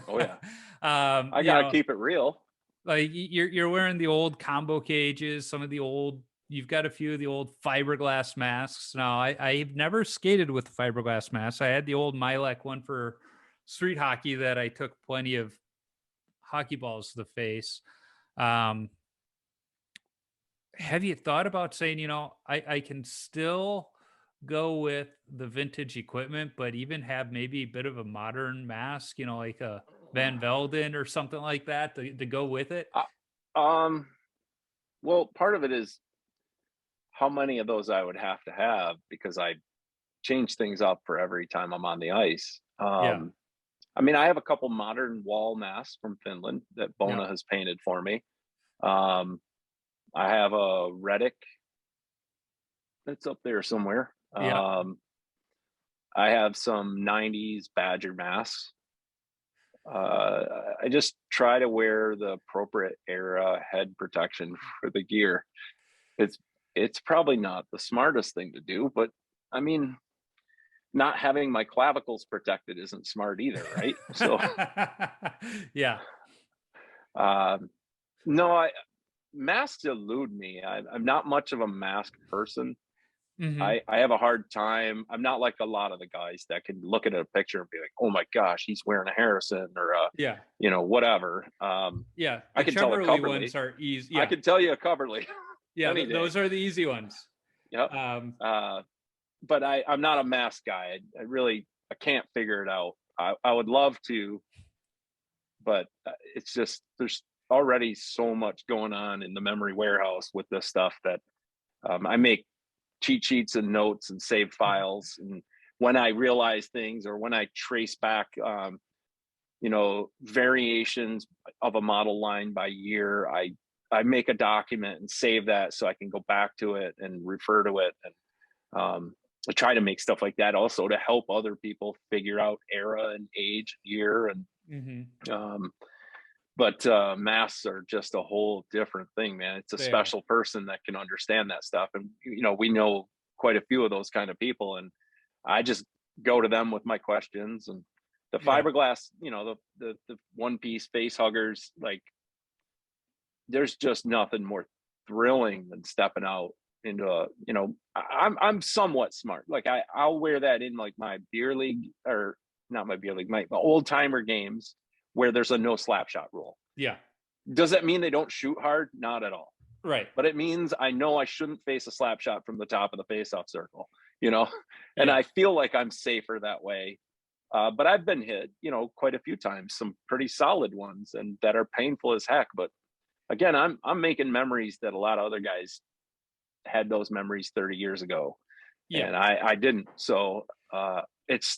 Oh yeah. I gotta keep it real. Like you're wearing the old combo cages, you've got a few of the old fiberglass masks. Now I've never skated with the fiberglass masks. I had the old Milek one for street hockey that I took plenty of hockey balls to the face. Have you thought about saying, I can still go with the vintage equipment, but even have maybe a bit of a modern mask, like a Van Velden or something like that to go with it? Well, part of it is how many of those I would have to have, because I change things up for every time I'm on the ice. I mean, I have a couple modern wall masks from Finland that Bona has painted for me. I have a Reddick that's up there somewhere. I have some 90s Badger masks. I just try to wear the appropriate era head protection for the gear. It's probably not the smartest thing to do, but I mean, not having my clavicles protected isn't smart either, right? So no, masks elude me. I'm not much of a mask person. Mm-hmm. I have a hard time. I'm not like a lot of the guys that can look at a picture and be like, oh my gosh, he's wearing a Harrison or whatever. I can tell a Coverly. Ones are easy. I can tell you a Coverly. Those are the easy ones. Yep. But I'm not a mask guy. I can't figure it out. I would love to, but it's just, there's already so much going on in the memory warehouse with this stuff that I make cheat sheets and notes and save files. And when I realize things, or when I trace back, variations of a model line by year, I make a document and save that so I can go back to it and refer to it. And I try to make stuff like that also to help other people figure out era and age, year. And, but masks are just a whole different thing, man. It's a special person that can understand that stuff. And, we know quite a few of those kind of people, and I just go to them with my questions. And the fiberglass, the one piece face huggers, like there's just nothing more thrilling than stepping out into I'm somewhat smart. Like I'll wear that in like my beer league, or not my beer league, my old timer games where there's a no slap shot rule. Yeah. Does that mean they don't shoot hard? Not at all. Right. But it means I know I shouldn't face a slap shot from the top of the faceoff circle, and Yeah. I feel like I'm safer that way. But I've been hit, quite a few times, some pretty solid ones, and that are painful as heck. But again, I'm making memories that a lot of other guys had those memories 30 years ago, and I didn't. So it's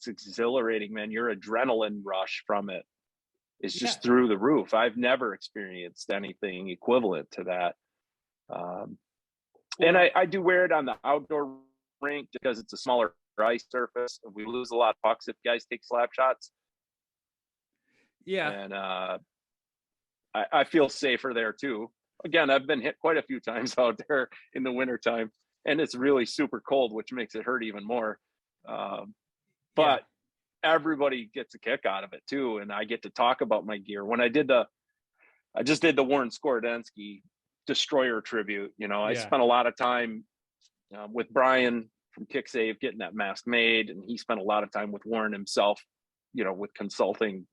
exhilarating, man. Your adrenaline rush from it is just through the roof. I've never experienced anything equivalent to that. And I do wear it on the outdoor rink because it's a smaller ice surface. We lose a lot of pucks if guys take slap shots. Yeah. And I feel safer there too. Again, I've been hit quite a few times out there in the wintertime, and it's really super cold, which makes it hurt even more. But everybody gets a kick out of it too. And I get to talk about my gear. When I just did the Warren Skorodensky Destroyer tribute, I spent a lot of time with Brian from Kick Save getting that mask made. And he spent a lot of time with Warren himself, with consulting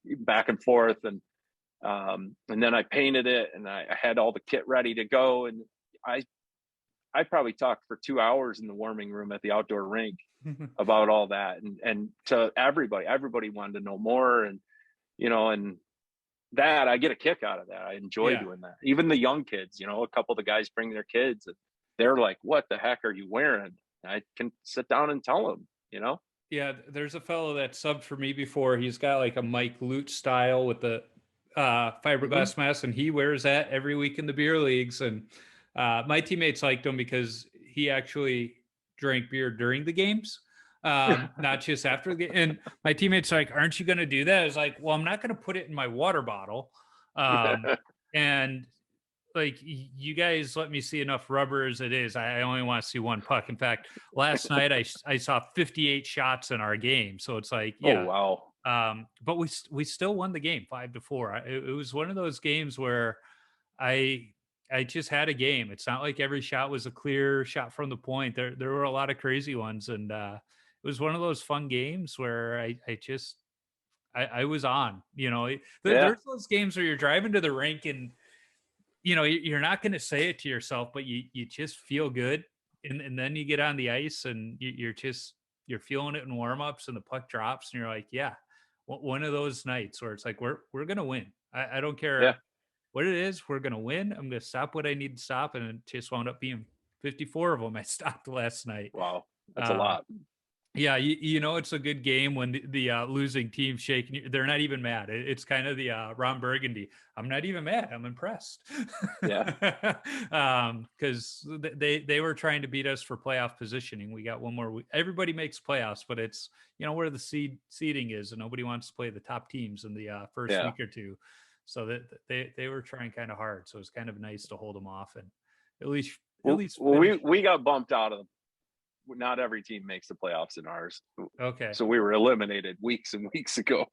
back and forth. And then I painted it, and I had all the kit ready to go. And I probably talked for 2 hours in the warming room at the outdoor rink about all that. And to everybody wanted to know more. And, and that I get a kick out of that. I enjoy doing that. Even the young kids, a couple of the guys bring their kids, and they're like, what the heck are you wearing? And I can sit down and tell them, Yeah. There's a fellow that subbed for me before. He's got like a Mike Lute style with the fiberglass mask, and he wears that every week in the beer leagues. And my teammates liked him because he actually drank beer during the games, not just after the game. And my teammates are like, aren't you going to do that? I was like, well, I'm not going to put it in my water bottle. And like, you guys let me see enough rubber as it is. I only want to see one puck. In fact, last night I saw 58 shots in our game. So it's like, oh, wow. But we still won the game 5-4. It was one of those games where I just had a game. It's not like every shot was a clear shot from the point. There were a lot of crazy ones, and it was one of those fun games where I was on. There's those games where you're driving to the rink and you're not going to say it to yourself, but you just feel good, and then you get on the ice and you're feeling it in warmups, and the puck drops, and you're like, yeah, one of those nights where it's like we're gonna win. I don't care what it is, we're gonna win. I'm gonna stop what I need to stop, and it just wound up being 54 of them I stopped last night. Wow, that's a lot. Yeah, it's a good game when the losing team shaking. They're not even mad. It's kind of the Ron Burgundy. I'm not even mad. I'm impressed. Yeah. Because they were trying to beat us for playoff positioning. We got one more week. Everybody makes playoffs, but it's where the seeding is, and nobody wants to play the top teams in the first week or two. So that they were trying kind of hard. So it's kind of nice to hold them off, and at least we got bumped out of them. Not every team makes the playoffs in ours. Okay. So we were eliminated weeks and weeks ago.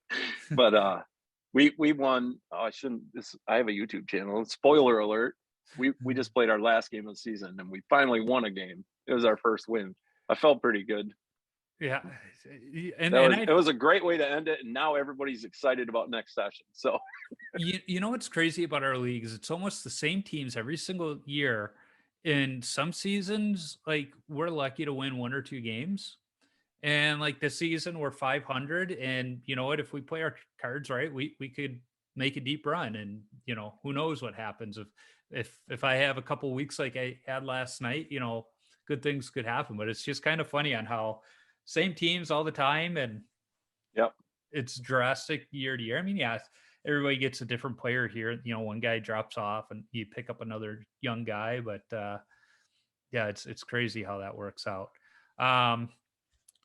But we won. I have a YouTube channel. Spoiler alert. We just played our last game of the season, and we finally won a game. It was our first win. I felt pretty good. Yeah. It was a great way to end it, and now everybody's excited about next session. So you know what's crazy about our leagues? It's almost the same teams every single year. In some seasons, like, we're lucky to win 1 or 2 games, and like this season we're 500, and you know what, if we play our cards right, we could make a deep run, and who knows what happens if I have a couple weeks like I had last night, good things could happen. But it's just kind of funny on how same teams all the time, and it's drastic year to year. I mean, everybody gets a different player here. One guy drops off and you pick up another young guy, but it's crazy how that works out.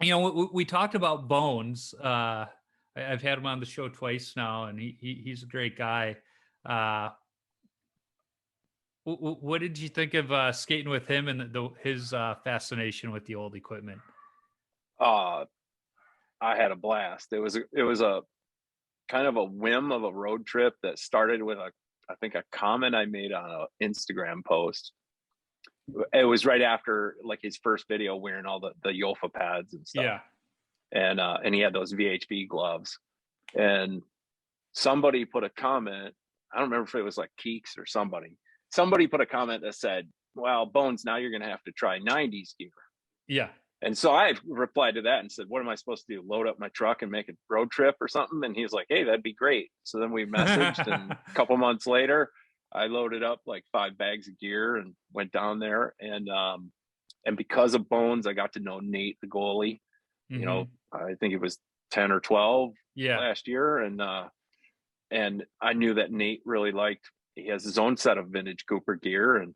We talked about Bones. I've had him on the show twice now, and he's a great guy. What did you think of skating with him and his fascination with the old equipment? I had a blast. It was a kind of a whim of a road trip that started with I think a comment I made on an Instagram post. It was right after like his first video wearing all the Yofa pads and stuff. Yeah. And he had those VHB gloves. And somebody put a comment. I don't remember if it was like Keeks or somebody. Somebody put a comment that said, well, Bones, now you're going to have to try 90s gear. Yeah. And so I replied to that and said, what am I supposed to do? Load up my truck and make a road trip or something? And he's like, hey, that'd be great. So then we messaged and a couple months later, I loaded up like 5 bags of gear and went down there. And because of Bones, I got to know Nate, the goalie. You know, I think it was 10 or 12 last year. And I knew that Nate really liked, he has his own set of vintage Cooper gear. And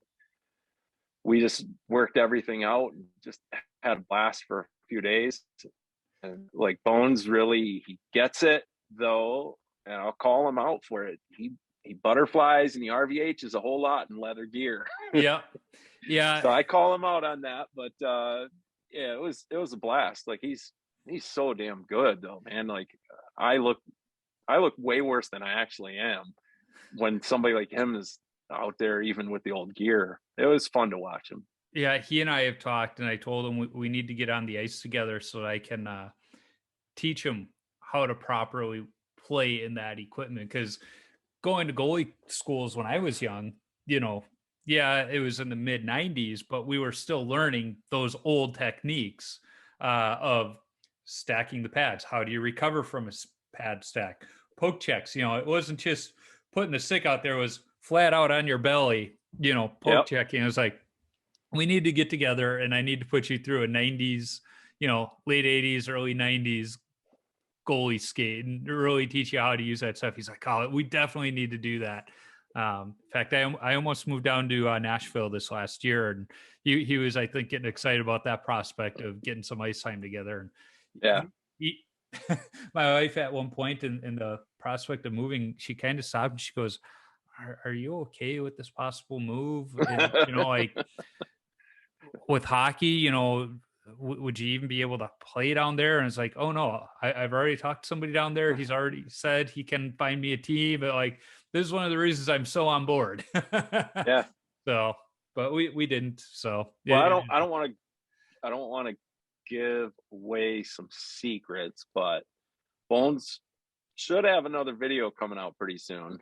we just worked everything out and just had a blast for a few days. And like Bones really, he gets it though. And I'll call him out for it. He butterflies and he RVHs a whole lot in leather gear. Yeah. Yeah. So I call him out on that, but yeah, it was a blast. Like he's so damn good though, man. Like I look way worse than I actually am when somebody like him is out there, even with the old gear. It was fun to watch him. Yeah, he and I have talked, and I told him we need to get on the ice together so that I can teach him how to properly play in that equipment. Because going to goalie schools when I was young, you know, yeah, it was in the mid 90s, but we were still learning those old techniques of stacking the pads. How do you recover from a pad stack? Poke checks, you know, it wasn't just putting the stick out there, it was flat out on your belly, you know, poke checking. It was like, we need to get together and I need to put you through a 90s, you know, late 80s, early 90s goalie skate and really teach you how to use that stuff. He's like, oh, we definitely need to do that. In fact, I almost moved down to Nashville this last year, and he was, I think, getting excited about that prospect of getting some ice time together. And my wife at one point in the prospect of moving, she kind of stopped and she goes, are you okay with this possible move? And, you know, like with hockey, you know, would you even be able to play down there? And it's like, oh no, I've already talked to somebody down there. He's already said he can find me a team. But like, this is one of the reasons I'm so on board. Yeah. So, but we didn't. So well, I don't want to give away some secrets, but Bones should have another video coming out pretty soon.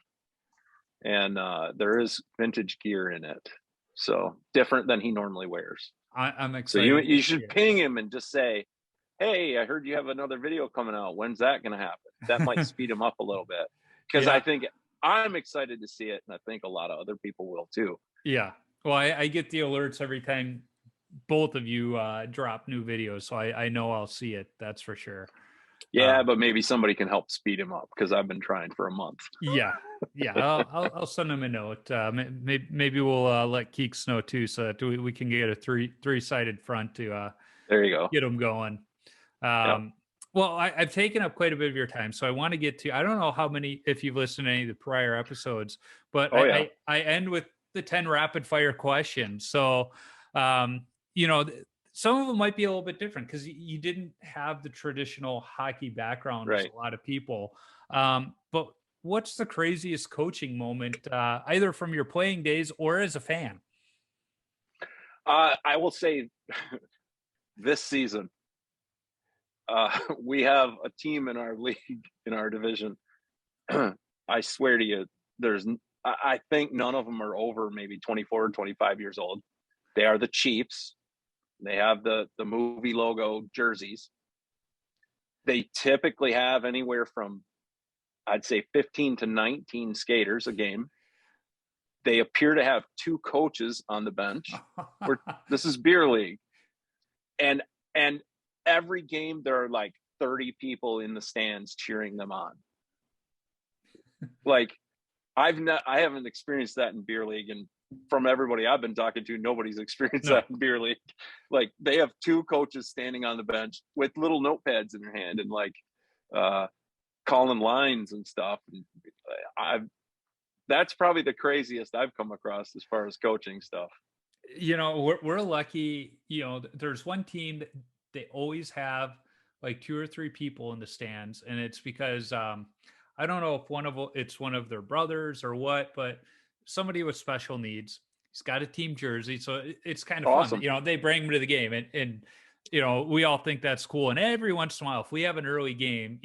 And there is vintage gear in it. So different than he normally wears. I'm excited. So you should ping him and just say, hey, I heard you have another video coming out. When's that going to happen? That might speed him up a little bit. Because I think I'm excited to see it. And I think a lot of other people will too. Yeah. Well, I get the alerts every time both of you drop new videos. So I know I'll see it. That's for sure. Yeah, but maybe somebody can help speed him up because I've been trying for a month. Yeah. I'll send him a note. Maybe we'll let Keeks know too, so that we can get a three-sided front to there you go, get them going. Well, I've taken up quite a bit of your time, so I want to get to. I don't know how many, if you've listened to any of the prior episodes, but I end with the 10 rapid fire questions. So, you know. Some of them might be a little bit different because you didn't have the traditional hockey background as a lot of people. But what's the craziest coaching moment, either from your playing days or as a fan? I will say this season, we have a team in our league, in our division. I swear to you, I think none of them are over maybe 24 or 25 years old. They are the Chiefs. They have the movie logo jerseys. They typically have anywhere from, I'd say, 15 to 19 skaters a game. They appear to have 2 coaches on the bench. This is beer league. And every game there are like 30 people in the stands cheering them on. Like I haven't experienced that in beer league, and from everybody I've been talking to, nobody's experienced that in beer league. Like they have 2 coaches standing on the bench with little notepads in their hand and like calling lines and stuff. And that's probably the craziest I've come across as far as coaching stuff. You know, we're lucky. You know, there's one team that they always have like 2 or 3 people in the stands, and it's because I don't know if it's one of their brothers or what, but somebody with special needs. He's got a team jersey, so it's kind of fun. Awesome. They bring him to the game, and we all think that's cool. And every once in a while, if we have an early game,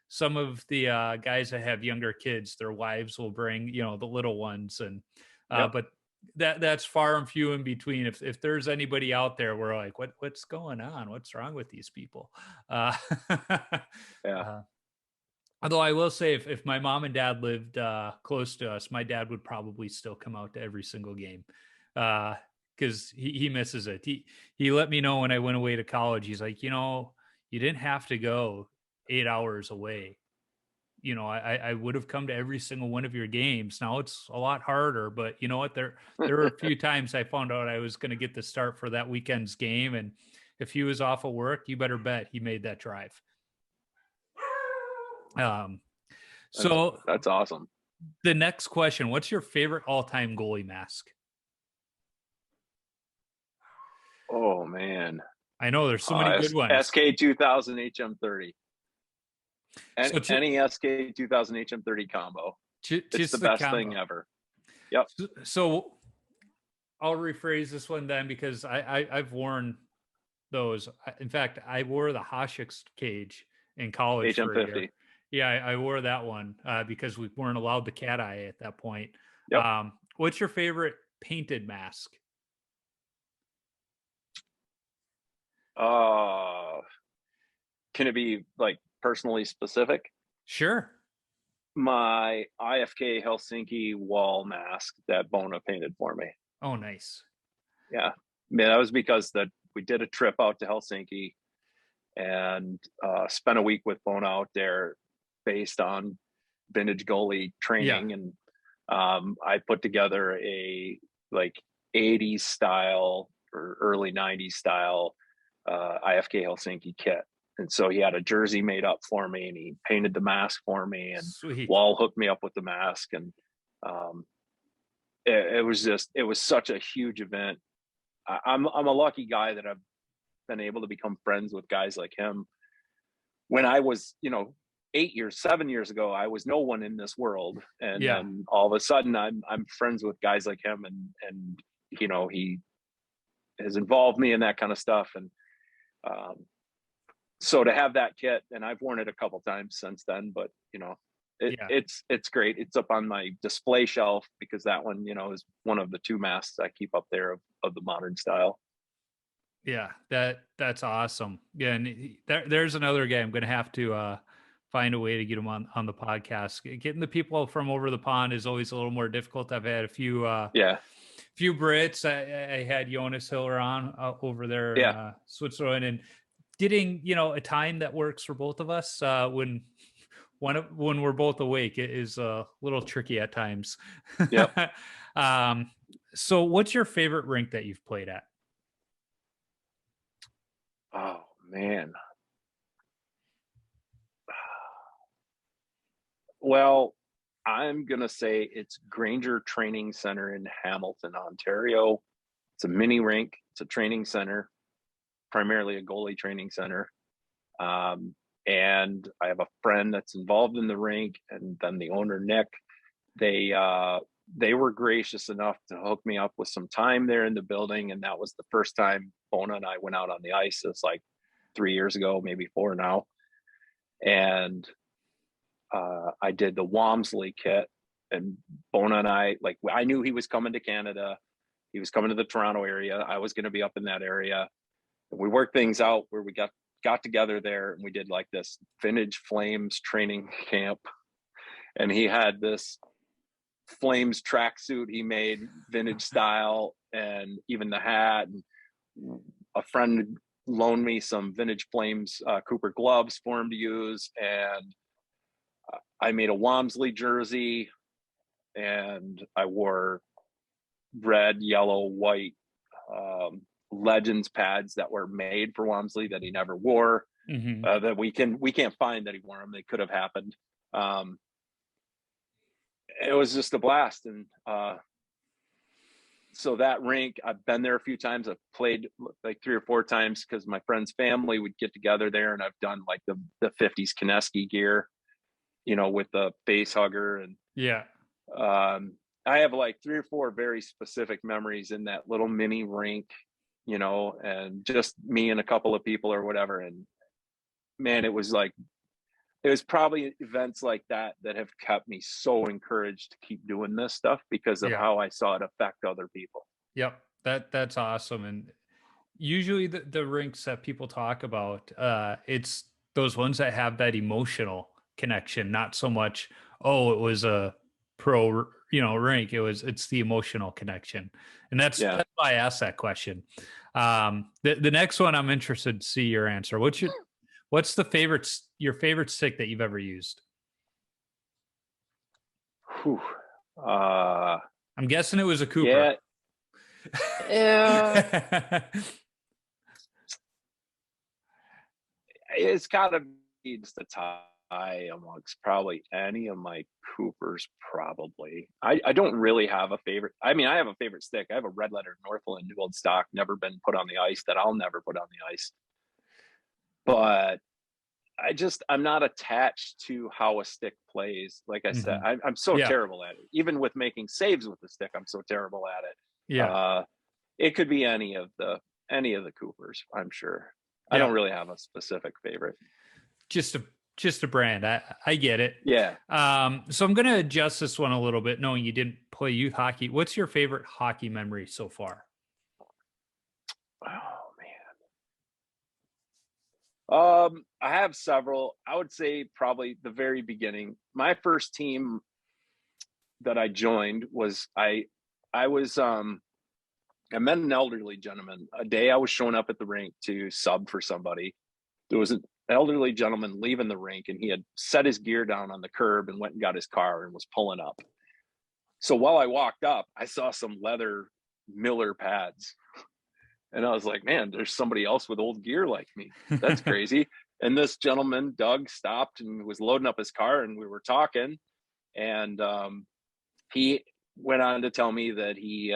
some of the guys that have younger kids, their wives will bring the little ones, and Yep. but that's far and few in between. If there's anybody out there, we're like, what's going on? What's wrong with these people? Yeah. Although I will say, if my mom and dad lived close to us, my dad would probably still come out to every single game because he misses it. He let me know when I went away to college. He's like, you didn't have to go 8 hours away. I would have come to every single one of your games. Now it's a lot harder, but you know what? There were a few times I found out I was going to get the start for that weekend's game, and if he was off of work, you better bet he made that drive. So that's awesome. The next question, what's your favorite all-time goalie mask? Oh man. I know there's so many good ones. SK 2000 HM30. Any SK 2000 HM30 combo. It's the best thing ever. Yep. So I'll rephrase this one then, because I've worn those. In fact, I wore the Hasek cage in college for a year. Yeah, I wore that one because we weren't allowed the cat eye at that point. Yep. What's your favorite painted mask? Can it be like personally specific? Sure. My IFK Helsinki wall mask that Bona painted for me. Oh, nice. Yeah. Man, that was because we did a trip out to Helsinki and spent a week with Bona out there based on vintage goalie training. Yeah. And I put together a like 80s style or early 90s style IFK Helsinki kit. And so he had a jersey made up for me, and he painted the mask for me, and Sweet. Wall hooked me up with the mask. And it was such a huge event. I'm a lucky guy that I've been able to become friends with guys like him. When I was, 7 years ago, I was no one in this world. And then all of a sudden I'm friends with guys like him, and he has involved me in that kind of stuff. And so to have that kit, and I've worn it a couple times since then, but it's great. It's up on my display shelf because that one, is one of the two masks I keep up there of the modern style. Yeah, that's awesome. Yeah, and there's another guy I'm going to have to find a way to get him on the podcast. Getting the people from over the pond is always a little more difficult. I've had a few few Brits. I had Jonas Hiller on over there in Switzerland, and getting a time that works for both of us when we're both awake is a little tricky at times. Yep. So what's your favorite rink that you've played at? Oh man. Well, I'm going to say it's Granger Training Center in Hamilton, Ontario. It's a mini rink. It's a training center, primarily a goalie training center. And I have a friend that's involved in the rink, and then the owner, Nick, they were gracious enough to hook me up with some time there in the building. And that was the first time Bona and I went out on the ice. It's like 3 years ago, maybe 4 now. And I did the Walmsley kit, and Bona and I knew he was coming to Canada. He was coming to the Toronto area. I was going to be up in that area. And we worked things out where we got together there, and we did like this vintage Flames training camp. And he had this Flames tracksuit he made vintage style, and even the hat. And a friend loaned me some vintage Flames Cooper gloves for him to use. And I made a Walmsley jersey, and I wore red, yellow, white Legends pads that were made for Walmsley that he never wore. Mm-hmm. That we can't find that he wore them. They could have happened. It was just a blast. And so that rink, I've been there a few times. I've played like 3 or 4 times because my friend's family would get together there, and I've done like the 50s Kineski gear. with the face hugger. And Yeah. I have like 3 or 4 very specific memories in that little mini rink, and just me and a couple of people or whatever. And man, it was probably events like that have kept me so encouraged to keep doing this stuff because of Yeah. how I saw it affect other people. Yep. That's awesome. And usually the rinks that people talk about, it's those ones that have that emotional connection, not so much, oh, it was a pro, rink. It's the emotional connection. And that's Yeah. why I asked that question. The next one I'm interested to see your answer. What's your favorite stick that you've ever used? Whew. I'm guessing it was a Cooper. Yeah. Yeah. It's got to be just a tie amongst probably any of my Coopers, probably. I don't really have a favorite. I mean, I have a favorite stick. I have a red letter Northland New Old Stock, never been put on the ice, that I'll never put on the ice. But I'm not attached to how a stick plays. Like I said, I'm so terrible at it. Even with making saves with the stick, I'm so terrible at it. Yeah. It could be any of the Coopers, I'm sure. I don't really have a specific favorite. Just a brand. I get it. Yeah. So I'm going to adjust this one a little bit, knowing you didn't play youth hockey. What's your favorite hockey memory so far? Oh man. I have several. I would say probably the very beginning. My first team that I joined was I met an elderly gentleman. A day I was showing up at the rink to sub for somebody. There was an elderly gentleman leaving the rink, and he had set his gear down on the curb and went and got his car and was pulling up. So while I walked up, I saw some leather Miller pads. And I was like, man, there's somebody else with old gear like me. That's crazy. And this gentleman, Doug, stopped and was loading up his car, and we were talking. And he went on to tell me that he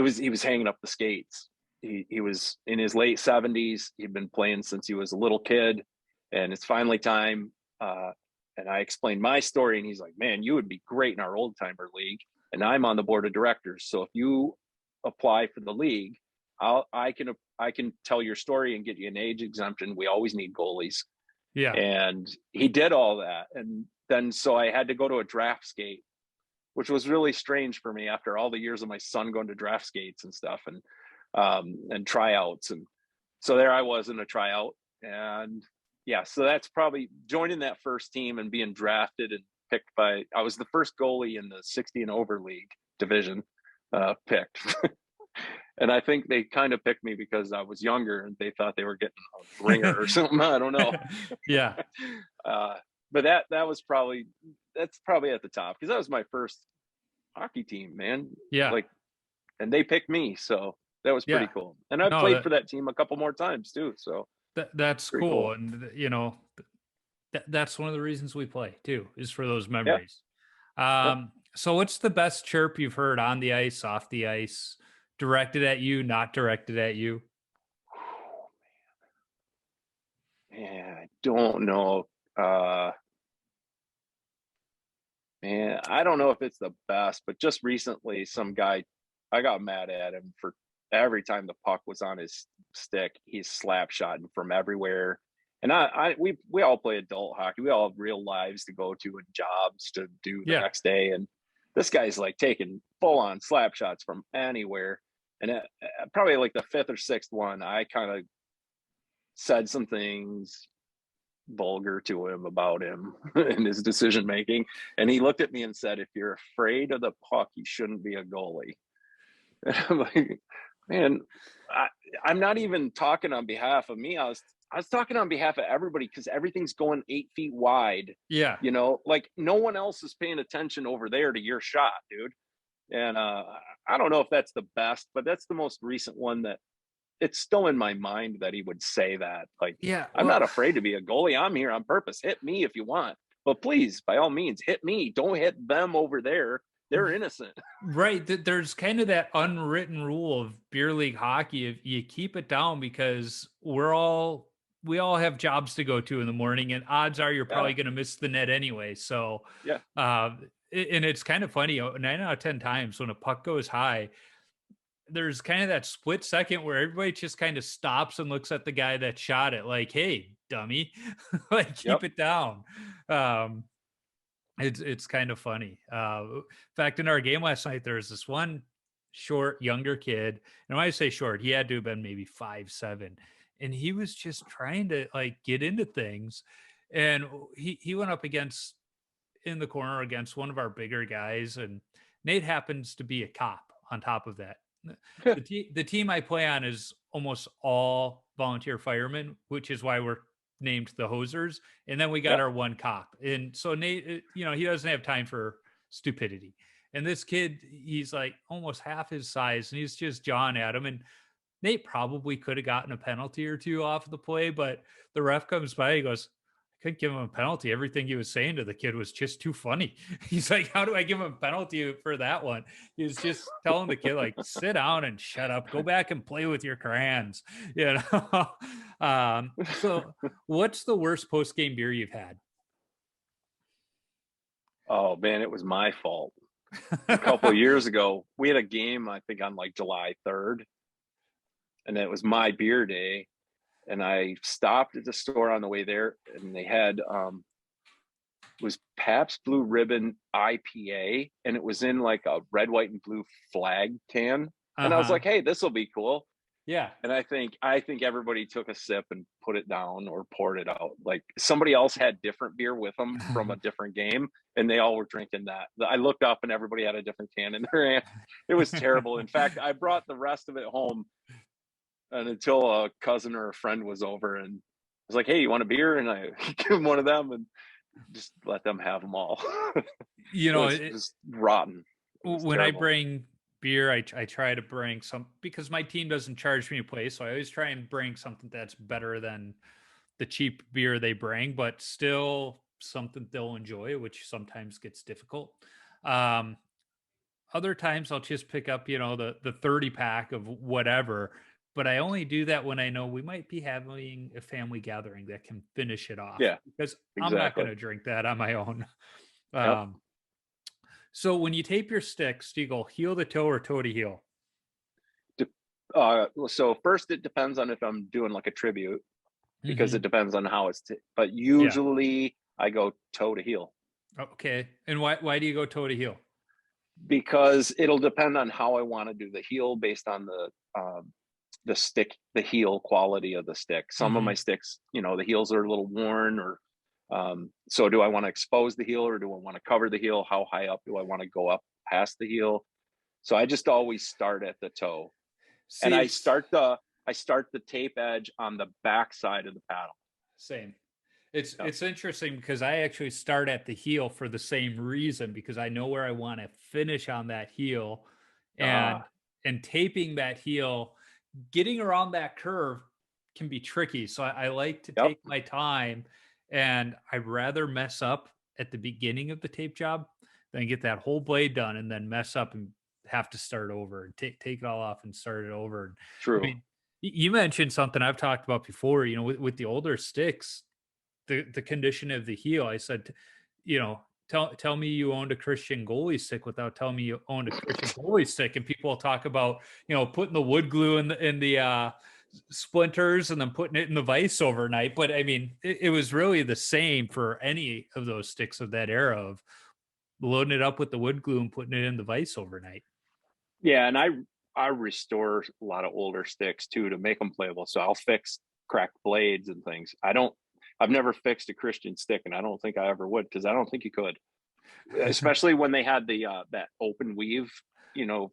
was hanging up the skates. He was in his late 70s. He'd been playing since he was a little kid, and it's finally time. And I explained my story, and he's like, man, you would be great in our old timer league. And I'm on the board of directors. So if you apply for the league, I can tell your story and get you an age exemption. We always need goalies. Yeah. And he did all that. And then, so I had to go to a draft skate, which was really strange for me after all the years of my son going to draft skates and stuff, and tryouts. And so there I was in a tryout. And yeah, so that's probably joining that first team and being drafted and picked I was the first goalie in the 60 and over league division picked. And I think they kind of picked me because I was younger and they thought they were getting a ringer or something. I don't know. Yeah. But that's probably at the top, because that was my first hockey team, man. Yeah. And they picked me. So that was pretty cool. And I played for that team a couple more times too. So that's cool. And that's one of the reasons we play too, is for those memories. Yeah. So what's the best chirp you've heard on the ice, off the ice, directed at you, not directed at you? Man, I don't know. Man, I don't know if it's the best, but just recently some guy, I got mad at him for every time the puck was on his stick, he's slap shotting from everywhere. And we all play adult hockey. We all have real lives to go to and jobs to do the next day. And this guy's like taking full on slap shots from anywhere. And probably like the 5th or 6th one, I kind of said some things vulgar to him about him and his decision making. And he looked at me and said, if you're afraid of the puck, you shouldn't be a goalie. And I'm like, man, I'm not even talking on behalf of me. I was talking on behalf of everybody, because everything's going 8 feet wide. Yeah. Like no one else is paying attention over there to your shot, dude. And I don't know if that's the best, but that's the most recent one that it's still in my mind that he would say that. Like, yeah, I'm not afraid to be a goalie. I'm here on purpose. Hit me if you want, but please, by all means, hit me. Don't hit them over there. They're innocent. Right. There's kind of that unwritten rule of beer league hockey. If you keep it down, because we're all we all have jobs to go to in the morning, and odds are you're Yeah. probably going to miss the net anyway. So, Yeah. and it's kind of funny. 9 out of 10 times when a puck goes high, there's kind of that split second where everybody just kind of stops and looks at the guy that shot it, like, "Hey, dummy, like keep Yep. it down." Um, it's kind of funny. In fact, in our game last night, there was this one short, younger kid, and when I say short, he had to have been maybe 5'7", and he was just trying to like get into things, and he went up against in the corner against one of our bigger guys, and Nate happens to be a cop on top of that. The team I play on is almost all volunteer firemen, which is why we're named the Hosers. And then we got Yep. our one cop. And so Nate, he doesn't have time for stupidity. And this kid, he's like almost half his size, and he's just jawing at him. And Nate probably could have gotten a penalty or two off the play, but the ref comes by, he goes, I couldn't give him a penalty. Everything he was saying to the kid was just too funny. He's like, how do I give him a penalty for that one? He was just telling the kid, like, sit down and shut up. Go back and play with your crayons. So what's the worst post-game beer you've had? Oh man, it was my fault. A couple of years ago, we had a game, I think on like July 3rd, and it was my beer day. And I stopped at the store on the way there, and they had it was Pabst Blue Ribbon IPA, and it was in like a red, white, and blue flag can. And I was like, "Hey, this will be cool." Yeah. And I think everybody took a sip and put it down or poured it out. Like somebody else had different beer with them from a different game, and they all were drinking that. I looked up, and everybody had a different can in their hand. It was terrible. In fact, I brought the rest of it home. And until a cousin or a friend was over and was like, "Hey, you want a beer?" And I give them one of them and just let them have them all. It was just rotten. It was when I terrible. bring beer, I try to bring some, because my team doesn't charge me to play. So I always try and bring something that's better than the cheap beer they bring, but still something they'll enjoy, which sometimes gets difficult. Um, Other times I'll just pick up, the 30 pack of whatever, but I only do that when I know we might be having a family gathering that can finish it off, Yeah, because I'm not going exactly. to drink that on my own. Yep. Um, so when you tape your sticks, do you go heel to toe or toe to heel? So first, it depends on if I'm doing like a tribute because Mm-hmm. it depends on how but Yeah. usually I go toe to heel Okay. And why do you go toe to heel? because it'll depend on how I want to do the heel based on the stick, the heel quality of the stick. Some of Mm-hmm. my sticks, the heels are a little worn, or so do I want to expose the heel or do I want to cover the heel? How high up do I want to go up past the heel? So I just always start at the toe, and See, it's I start the tape edge on the back side of the paddle. same. It's Yep. it's interesting because I actually start at the heel for the same reason, because I know where I want to finish on that heel, and Ah, taping that heel, getting around that curve can be tricky. So I like to yep. take my time, and I'd rather mess up at the beginning of the tape job than get that whole blade done and then mess up and have to start over and take it all off and start it over. I True. mean, you mentioned something I've talked about before, with the older sticks, the condition of the heel. I said, tell me you owned a Christian goalie stick without telling me you owned a Christian goalie stick. And people will talk about, putting the wood glue in the splinters and then putting it in the vise overnight. But I mean, it was really the same for any of those sticks of that era, of loading it up with the wood glue and putting it in the vise overnight. Yeah, and I restore a lot of older sticks too to make them playable. So I'll fix cracked blades and things. I've never fixed a Christian stick, and I don't think I ever would because I don't think you could, especially when they had the that open weave. You know,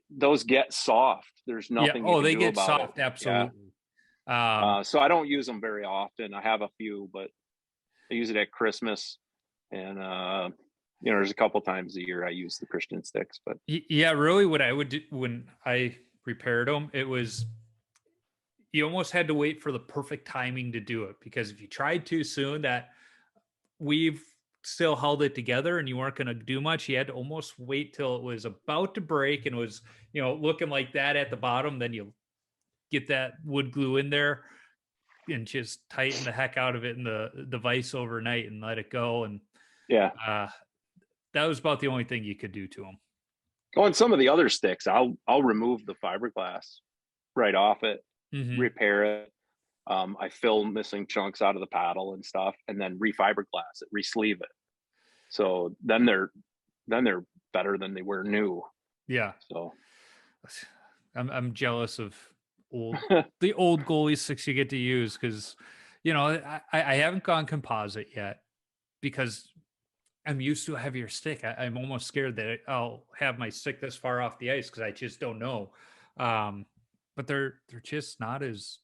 those get soft. There's Yeah. nothing you Oh, can they do get about it. soft. Yeah. Absolutely. Um, So I don't use them very often. I have a few, but I use it at Christmas, and there's a couple times a year I use the Christian sticks. But yeah, really what I would do when I repaired them, it was, you almost had to wait for the perfect timing to do it, because if you tried too soon, that we've still held it together and you weren't going to do much. You had to almost wait till it was about to break and was, looking like that at the bottom. Then you get that wood glue in there. and just tighten the heck out of it in the vise overnight and let it go. And Yeah. that was about the only thing you could do to them. Oh, and some of the other sticks, I'll remove the fiberglass right off it, repair it. I fill missing chunks out of the paddle and stuff, and then refiberglass it, re-sleeve it. So then they're better than they were new. Yeah. So I'm jealous of the old goalie sticks you get to use, because I haven't gone composite yet because I'm used to a heavier stick. I'm almost scared that I'll have my stick this far off the ice because I just don't know. But they're just not as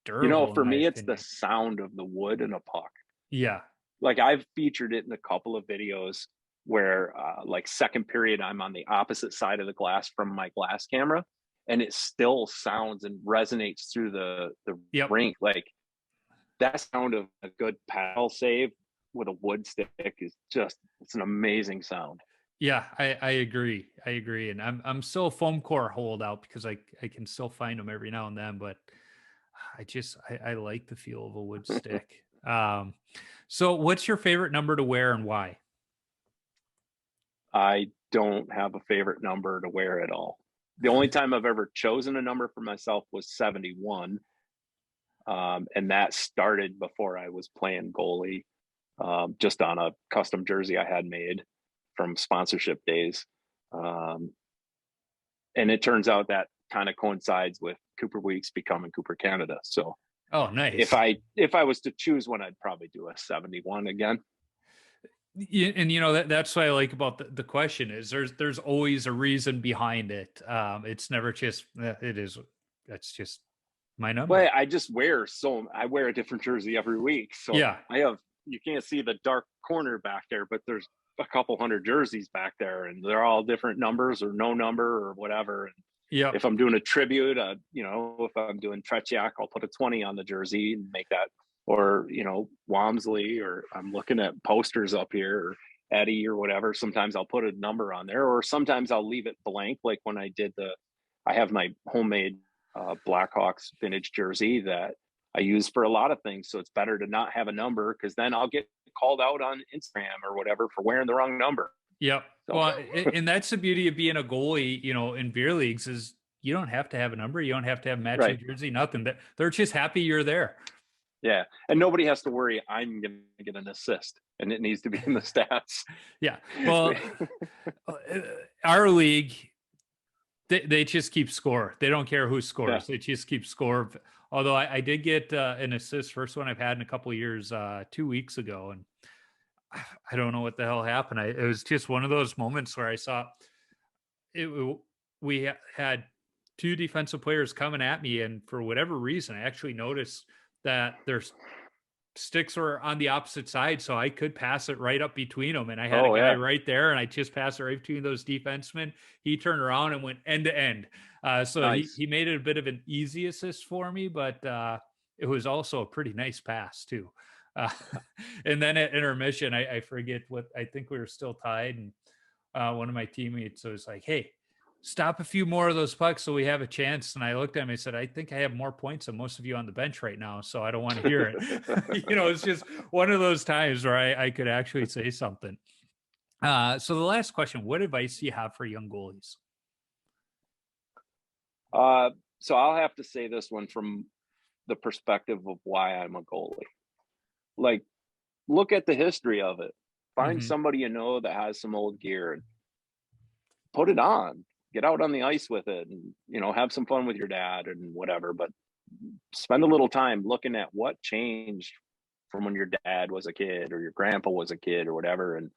durable, for in my me, it's the opinion. sound of the wood in a puck. Yeah. Like I've featured it in a couple of videos where like second period, I'm on the opposite side of the glass from my glass camera, and it still sounds and resonates through the Yep. rink. Like that sound of a good paddle save with a wood stick is just, it's an amazing sound. Yeah, I agree. I agree. And I'm still a foam core holdout because I can still find them every now and then, but I like the feel of a wood stick. So what's your favorite number to wear and why? I don't have a favorite number to wear at all. The only time I've ever chosen a number for myself was 71. And that started before I was playing goalie, just on a custom jersey I had made from sponsorship days. And it turns out that kind of coincides with Cooper Weeks becoming Cooper Canada. So Oh, nice. if I was to choose one, I'd probably do a 71 again. And that's what I like about the question is there's always a reason behind it. It's never just that's just my number. Well, I wear a different jersey every week. So Yeah. you can't see the dark corner back there, but there's a couple hundred jerseys back there, and they're all different numbers or no number or whatever. And yeah, if I'm doing a tribute, if I'm doing Tretiak, I'll put a 20 on the jersey and make that, or, Wamsley, or I'm looking at posters up here, or Eddie or whatever. Sometimes I'll put a number on there, or sometimes I'll leave it blank. Like when I have my homemade Blackhawks vintage jersey that I use for a lot of things. So it's better to not have a number, because then I'll get called out on Instagram or whatever for wearing the wrong number. Yep. So. Well, and that's the beauty of being a goalie, in beer leagues, is you don't have to have a number. You don't have to have matching jersey, nothing. They're just happy you're there. Yeah. And nobody has to worry I'm going to get an assist and it needs to be in the stats. Yeah. Well, our league, they just keep score. They don't care who scores. Yeah. They just keep score. Although I did get an assist, first one I've had in a couple of years, 2 weeks ago. And I don't know what the hell happened. It was just one of those moments where I saw we had two defensive players coming at me. And for whatever reason, I actually noticed that their sticks were on the opposite side. So I could pass it right up between them. And I had a guy right there, and I just passed it right between those defensemen. He turned around and went end to end. So nice. he made it a bit of an easy assist for me, but it was also a pretty nice pass too. And then at intermission, I forget what, I think we were still tied. And one of my teammates was like, "Hey, stop a few more of those pucks so we have a chance." And I looked at him and I said, "I think I have more points than most of you on the bench right now, so I don't want to hear it." It's just one of those times where I could actually say something. So the last question, what advice do you have for young goalies? So I'll have to say this one from the perspective of why I'm a goalie. Like, look at the history of it. Find somebody that has some old gear and put it on. Get out on the ice with it and, have some fun with your dad and whatever. But spend a little time looking at what changed from when your dad was a kid or your grandpa was a kid or whatever. And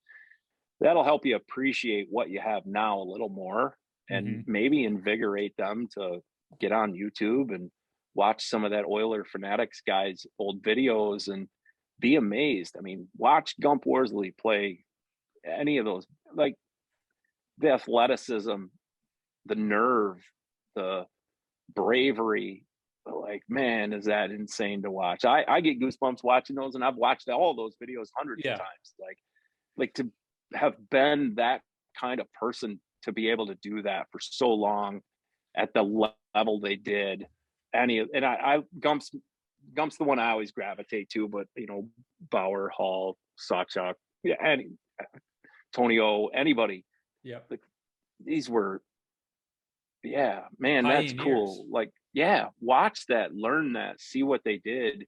that'll help you appreciate what you have now a little more, and maybe invigorate them to get on YouTube and watch some of that Oiler Fanatics guys' old videos and be amazed. I mean, watch Gump Worsley play any of those, like the athleticism, the nerve, the bravery. Like, man, is that insane to watch. I get goosebumps watching those, and I've watched all those videos hundreds of times. Like to have been that kind of person, to be able to do that for so long at the level they did. Gump's Gump's the one I always gravitate to, but Bauer, Hall, Sawchuk, yeah, and Tony O, anybody. Yep. Like, these were, yeah, man, that's Pioneers. cool. Like, yeah, watch that, learn that, see what they did,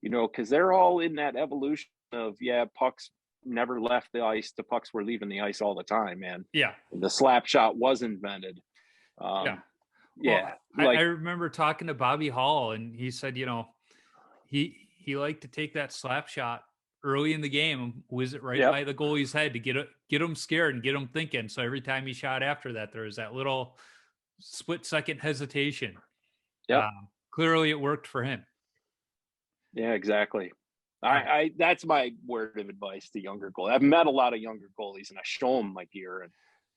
because they're all in that evolution of, pucks never left the ice. The pucks were leaving the ice all the time, man. Yeah. The slap shot was invented. Yeah. Yeah. Well, like, I remember talking to Bobby Hall, and he said, he liked to take that slap shot early in the game, whiz it right Yep. by the goalie's head to get him scared and get him thinking. So every time he shot after that, there was that little split second hesitation. Yep. Clearly it worked for him. Yeah, exactly. I that's my word of advice to younger goalies. I've met a lot of younger goalies, and I show them my gear and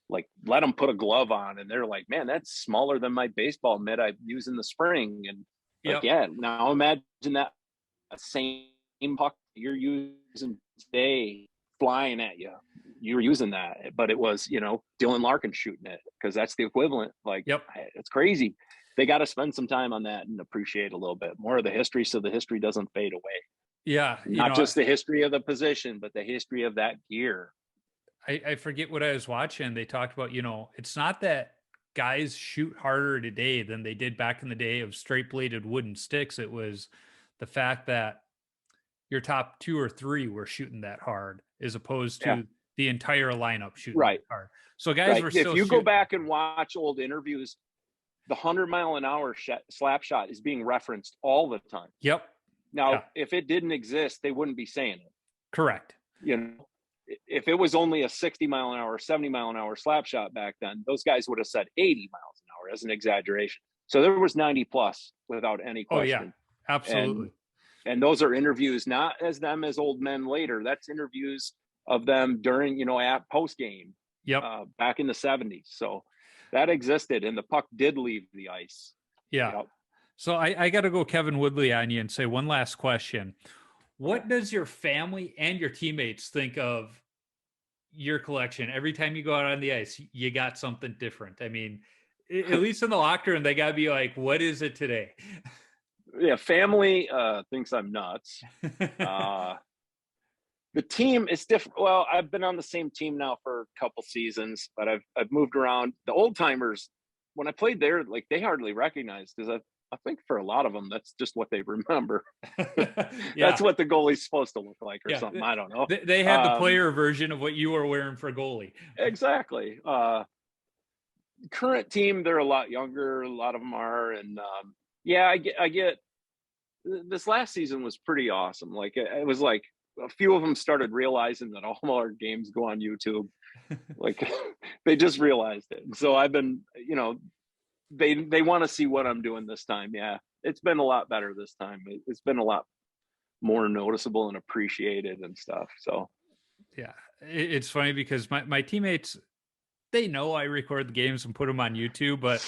like let them put a glove on, and they're like, "Man, that's smaller than my baseball mitt I use in the spring." And like, yeah, now imagine that same puck you're using today flying at you. You were using that, but it was Dylan Larkin shooting it, because that's the equivalent. Like, it's crazy. They got to spend some time on that and appreciate a little bit more of the history, so the history doesn't fade away. Yeah. Not just the history of the position, but the history of that gear. I forget what I was watching. They talked about, it's not that guys shoot harder today than they did back in the day of straight bladed wooden sticks. It was the fact that your top 2 or 3 were shooting that hard, as opposed to the entire lineup shooting that hard. So guys were still, if you go back and watch old interviews, the 100-mile-an-hour slap shot is being referenced all the time. Yep. Now, if it didn't exist, they wouldn't be saying it. Correct. If it was only a 60-mile-an-hour, 70-mile-an-hour slap shot back then, those guys would have said 80 miles an hour as an exaggeration. So there was 90 plus without any question. Oh, yeah, absolutely. And those are interviews, not as them as old men later. That's interviews of them during, at post game. Yep. Back in the 70s. So that existed, and the puck did leave the ice. Yeah. Yep. So I got to go Kevin Woodley on you and say one last question. What does your family and your teammates think of your collection? Every time you go out on the ice, you got something different. I mean, at least in the locker room, they got to be like, what is it today? Yeah, family thinks I'm nuts. The team is different. Well, I've been on the same team now for a couple seasons, but I've moved around. The old timers, when I played there, like, they hardly recognized, because I think for a lot of them, that's just what they remember. That's what the goalie's supposed to look like, or something. I don't know. They had the player version of what you were wearing for goalie. Exactly. Current team, they're a lot younger. A lot of them are. And I get this last season was pretty awesome. Like, it was like a few of them started realizing that all our games go on YouTube. Like, they just realized it. And so I've been, they want to see what I'm doing this time. Yeah, it's been a lot better this time. It's been a lot more noticeable and appreciated and stuff. So, yeah, it's funny because my teammates, they know I record the games and put them on YouTube, but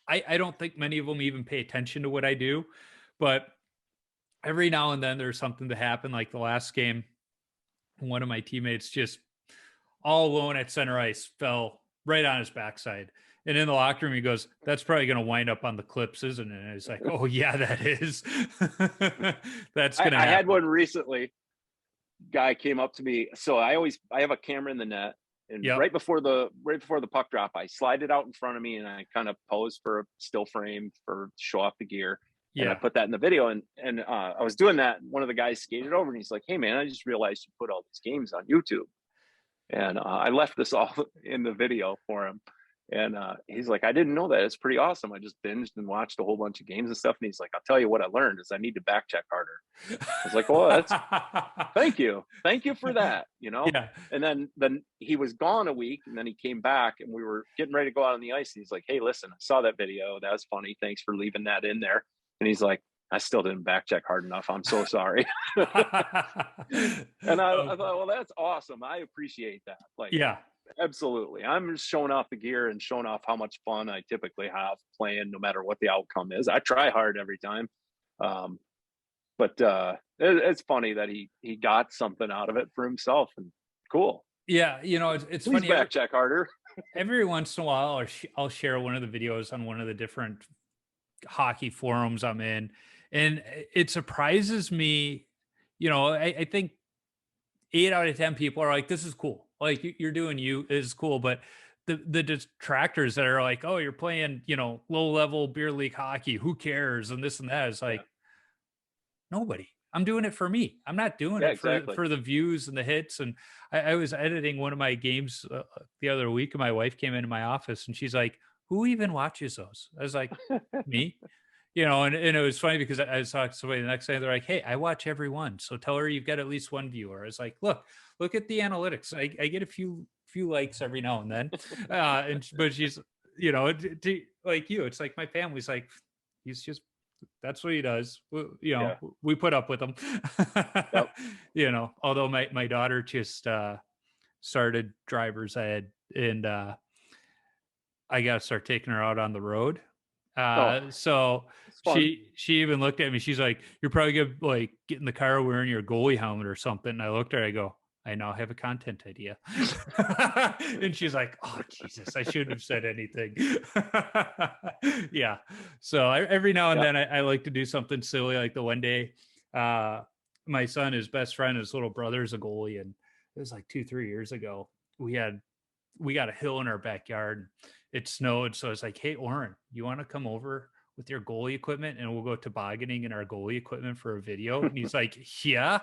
I don't think many of them even pay attention to what I do. But every now and then there's something to happen. Like the last game, one of my teammates just all alone at center ice fell right on his backside. And in the locker room, he goes, "That's probably going to wind up on the clips, isn't it?" And it's like, "Oh yeah, that is." That's going to happen. I had one recently. Guy came up to me. So I have a camera in the net, and right before the puck drop, I slide it out in front of me, and I kind of pose for a still frame to show off the gear. And I put that in the video, and I was doing that. And one of the guys skated over, and he's like, "Hey man, I just realized you put all these games on YouTube." And I left this all in the video for him. And he's like, "I didn't know that. It's pretty awesome. I just binged and watched a whole bunch of games and stuff." And he's like, "I'll tell you what I learned is I need to back check harder." I was like, "Well, that's thank you for that." Yeah. And then he was gone a week, and then he came back, and we were getting ready to go out on the ice. And he's like, "Hey, listen, I saw that video. That was funny. Thanks for leaving that in there." And he's like, "I still didn't back check hard enough. I'm so sorry." And I thought, well, that's awesome. I appreciate that. Like, yeah. Absolutely. I'm just showing off the gear and showing off how much fun I typically have playing, no matter what the outcome is. I try hard every time. But it's funny that he got something out of it for himself, and cool. Yeah. It's Please funny. Back check harder. Every once in a while, I'll share one of the videos on one of the different hockey forums I'm in. And it surprises me, I think 8 out of 10 people are like, this is cool. Like you're doing you is cool. But the detractors that are like, oh, you're playing, low level beer league hockey. Who cares? And this and that is Yeah. like, nobody. I'm doing it for me. I'm not doing Yeah, it exactly. for the views and the hits. And I was editing one of my games the other week, and my wife came into my office, and she's like, "Who even watches those?" I was like, "Me." And it was funny because I was talking to somebody the next day. They're like, "Hey, I watch every one, so tell her you've got at least one viewer." I was like, "Look at the analytics. I get a few likes every now and then." But she's, like you. It's like my family's like, he's just, that's what he does. Yeah. We put up with him. Yep. Although my daughter just started driver's ed, and I got to start taking her out on the road. So It's fun. she even looked at me. She's like, "You're probably gonna like get in the car wearing your goalie helmet or something." And I looked at her. I go, "I now have a content idea." And she's like, "Oh Jesus, I shouldn't have said anything." Yeah. So every now and Yeah. then I like to do something silly. Like the one day, my son, his best friend, his little brother is a goalie, and it was like 2-3 years ago. We got a hill in our backyard. It snowed, so I was like, "Hey, Oren, you want to come over with your goalie equipment, and we'll go tobogganing in our goalie equipment for a video?" And he's like, "Yeah."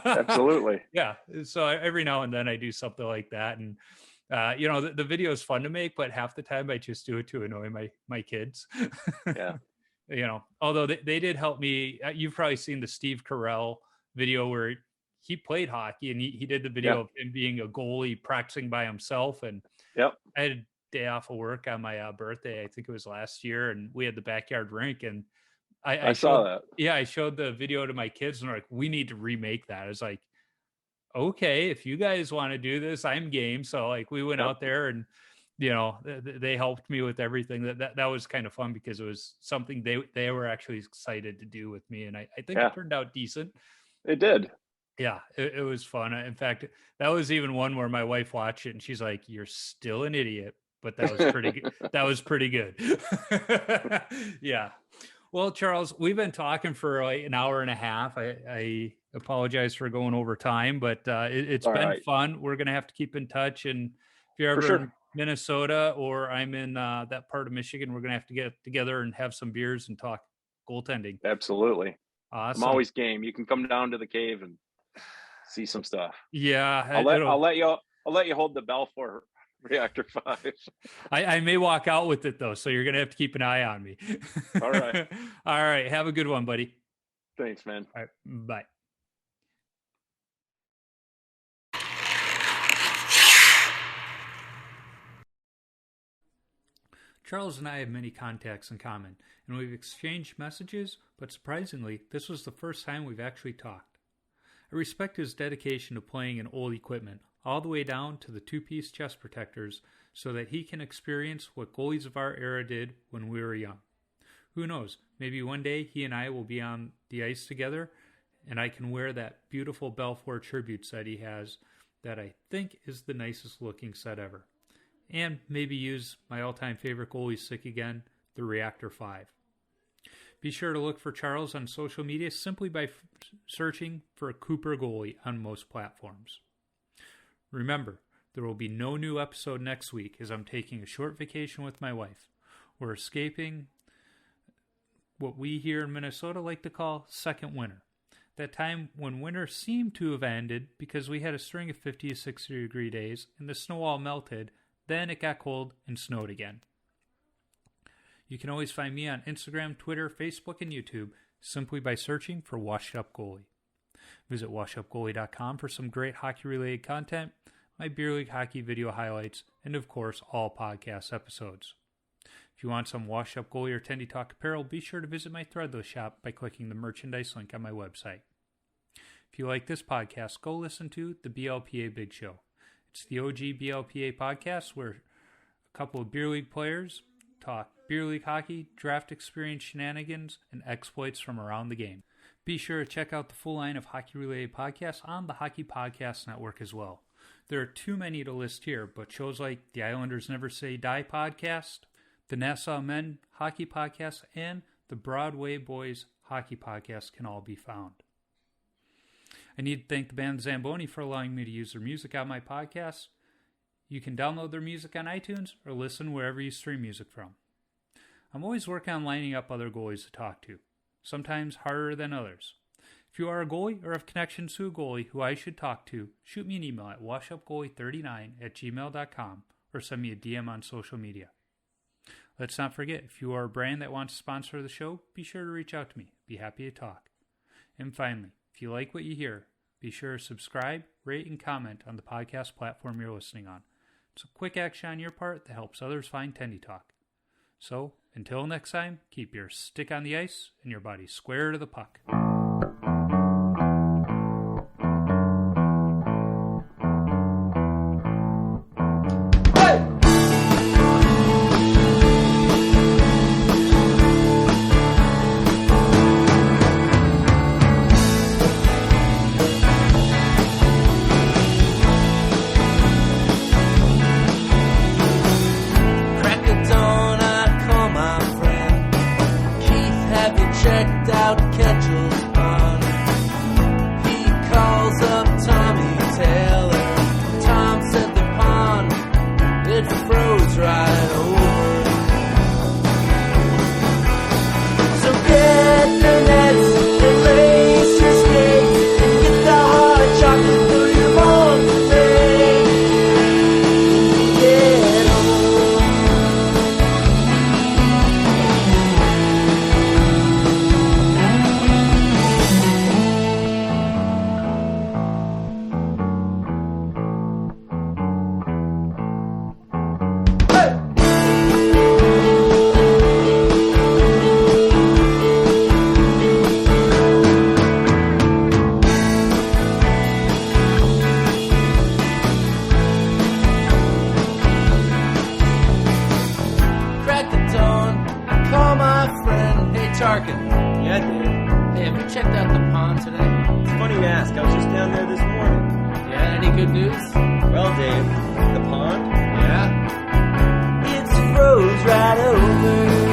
Absolutely. Yeah. So every now and then I do something like that, and the video is fun to make, but half the time I just do it to annoy my kids. Yeah. Although they did help me. You've probably seen the Steve Carell video where he played hockey, and he did the Yeah. video of him being a goalie practicing by himself. And Yep. I had a day off of work on my birthday. I think it was last year, and we had the backyard rink, and I I saw showed, that. yeah, I showed the video to my kids, and they're like, "We need to remake that." I was like, "Okay, if you guys want to do this, I'm game." So like we went Yep. out there, and they helped me with everything. That was kind of fun because it was something they were actually excited to do with me, and I think Yeah. it turned out decent. It did. Yeah, it was fun. In fact, that was even one where my wife watched it, and she's like, "You're still an idiot," but that was pretty good. That was pretty good. Yeah. Well, Charles, we've been talking for like an hour and a half. I apologize for going over time, but it's All been right. fun. We're gonna have to keep in touch, and if you're For ever sure. in Minnesota or I'm in that part of Michigan, we're gonna have to get together and have some beers and talk goaltending. Absolutely. I'm Awesome. always game. You can come down to the cave and see some stuff. Yeah, I'll let you hold the Balfour Reactor 5. I may walk out with it though, so you're gonna have to keep an eye on me. All right. All right. Have a good one, buddy. Thanks, man. All right. Bye. Charles and I have many contacts in common, and we've exchanged messages, but surprisingly, this was the first time we've actually talked. I respect his dedication to playing in old equipment, all the way down to the two-piece chest protectors, so that he can experience what goalies of our era did when we were young. Who knows, maybe one day he and I will be on the ice together, and I can wear that beautiful Balfour tribute set he has that I think is the nicest looking set ever. And maybe use my all-time favorite goalie stick again, the Reactor 5. Be sure to look for Charles on social media simply by searching for a Cooper Goalie on most platforms. Remember, there will be no new episode next week as I'm taking a short vacation with my wife. We're escaping what we here in Minnesota like to call second winter. That time when winter seemed to have ended because we had a string of 50 to 60 degree days and the snow all melted. Then it got cold and snowed again. You can always find me on Instagram, Twitter, Facebook, and YouTube simply by searching for Washed Up Goalie. Visit washedupgoalie.com for some great hockey-related content, my beer league hockey video highlights, and of course, all podcast episodes. If you want some Washed Up Goalie or Tendy Talk apparel, be sure to visit my Threadless shop by clicking the merchandise link on my website. If you like this podcast, go listen to the BLPA Big Show. It's the OG BLPA podcast where a couple of beer league players talk beer league hockey, draft experience shenanigans, and exploits from around the game. Be sure to check out the full line of hockey-related podcasts on the Hockey Podcast Network as well. There are too many to list here, but shows like the Islanders Never Say Die podcast, the Nassau Men Hockey Podcast, and the Broadway Boys Hockey Podcast can all be found. I need to thank the band Zamboni for allowing me to use their music on my podcast. You can download their music on iTunes or listen wherever you stream music from. I'm always working on lining up other goalies to talk to, sometimes harder than others. If you are a goalie or have connections to a goalie who I should talk to, shoot me an email at washupgoalie39@gmail.com or send me a DM on social media. Let's not forget, if you are a brand that wants to sponsor the show, be sure to reach out to me. Be happy to talk. And finally, if you like what you hear, be sure to subscribe, rate, and comment on the podcast platform you're listening on. It's a quick action on your part that helps others find Tendy Talk. So, until next time, keep your stick on the ice and your body square to the puck. Yeah, Dave. Hey, have you checked out the pond today? It's funny you ask. I was just down there this morning. Yeah, any good news? Well, Dave, the pond? Yeah? It's froze right over.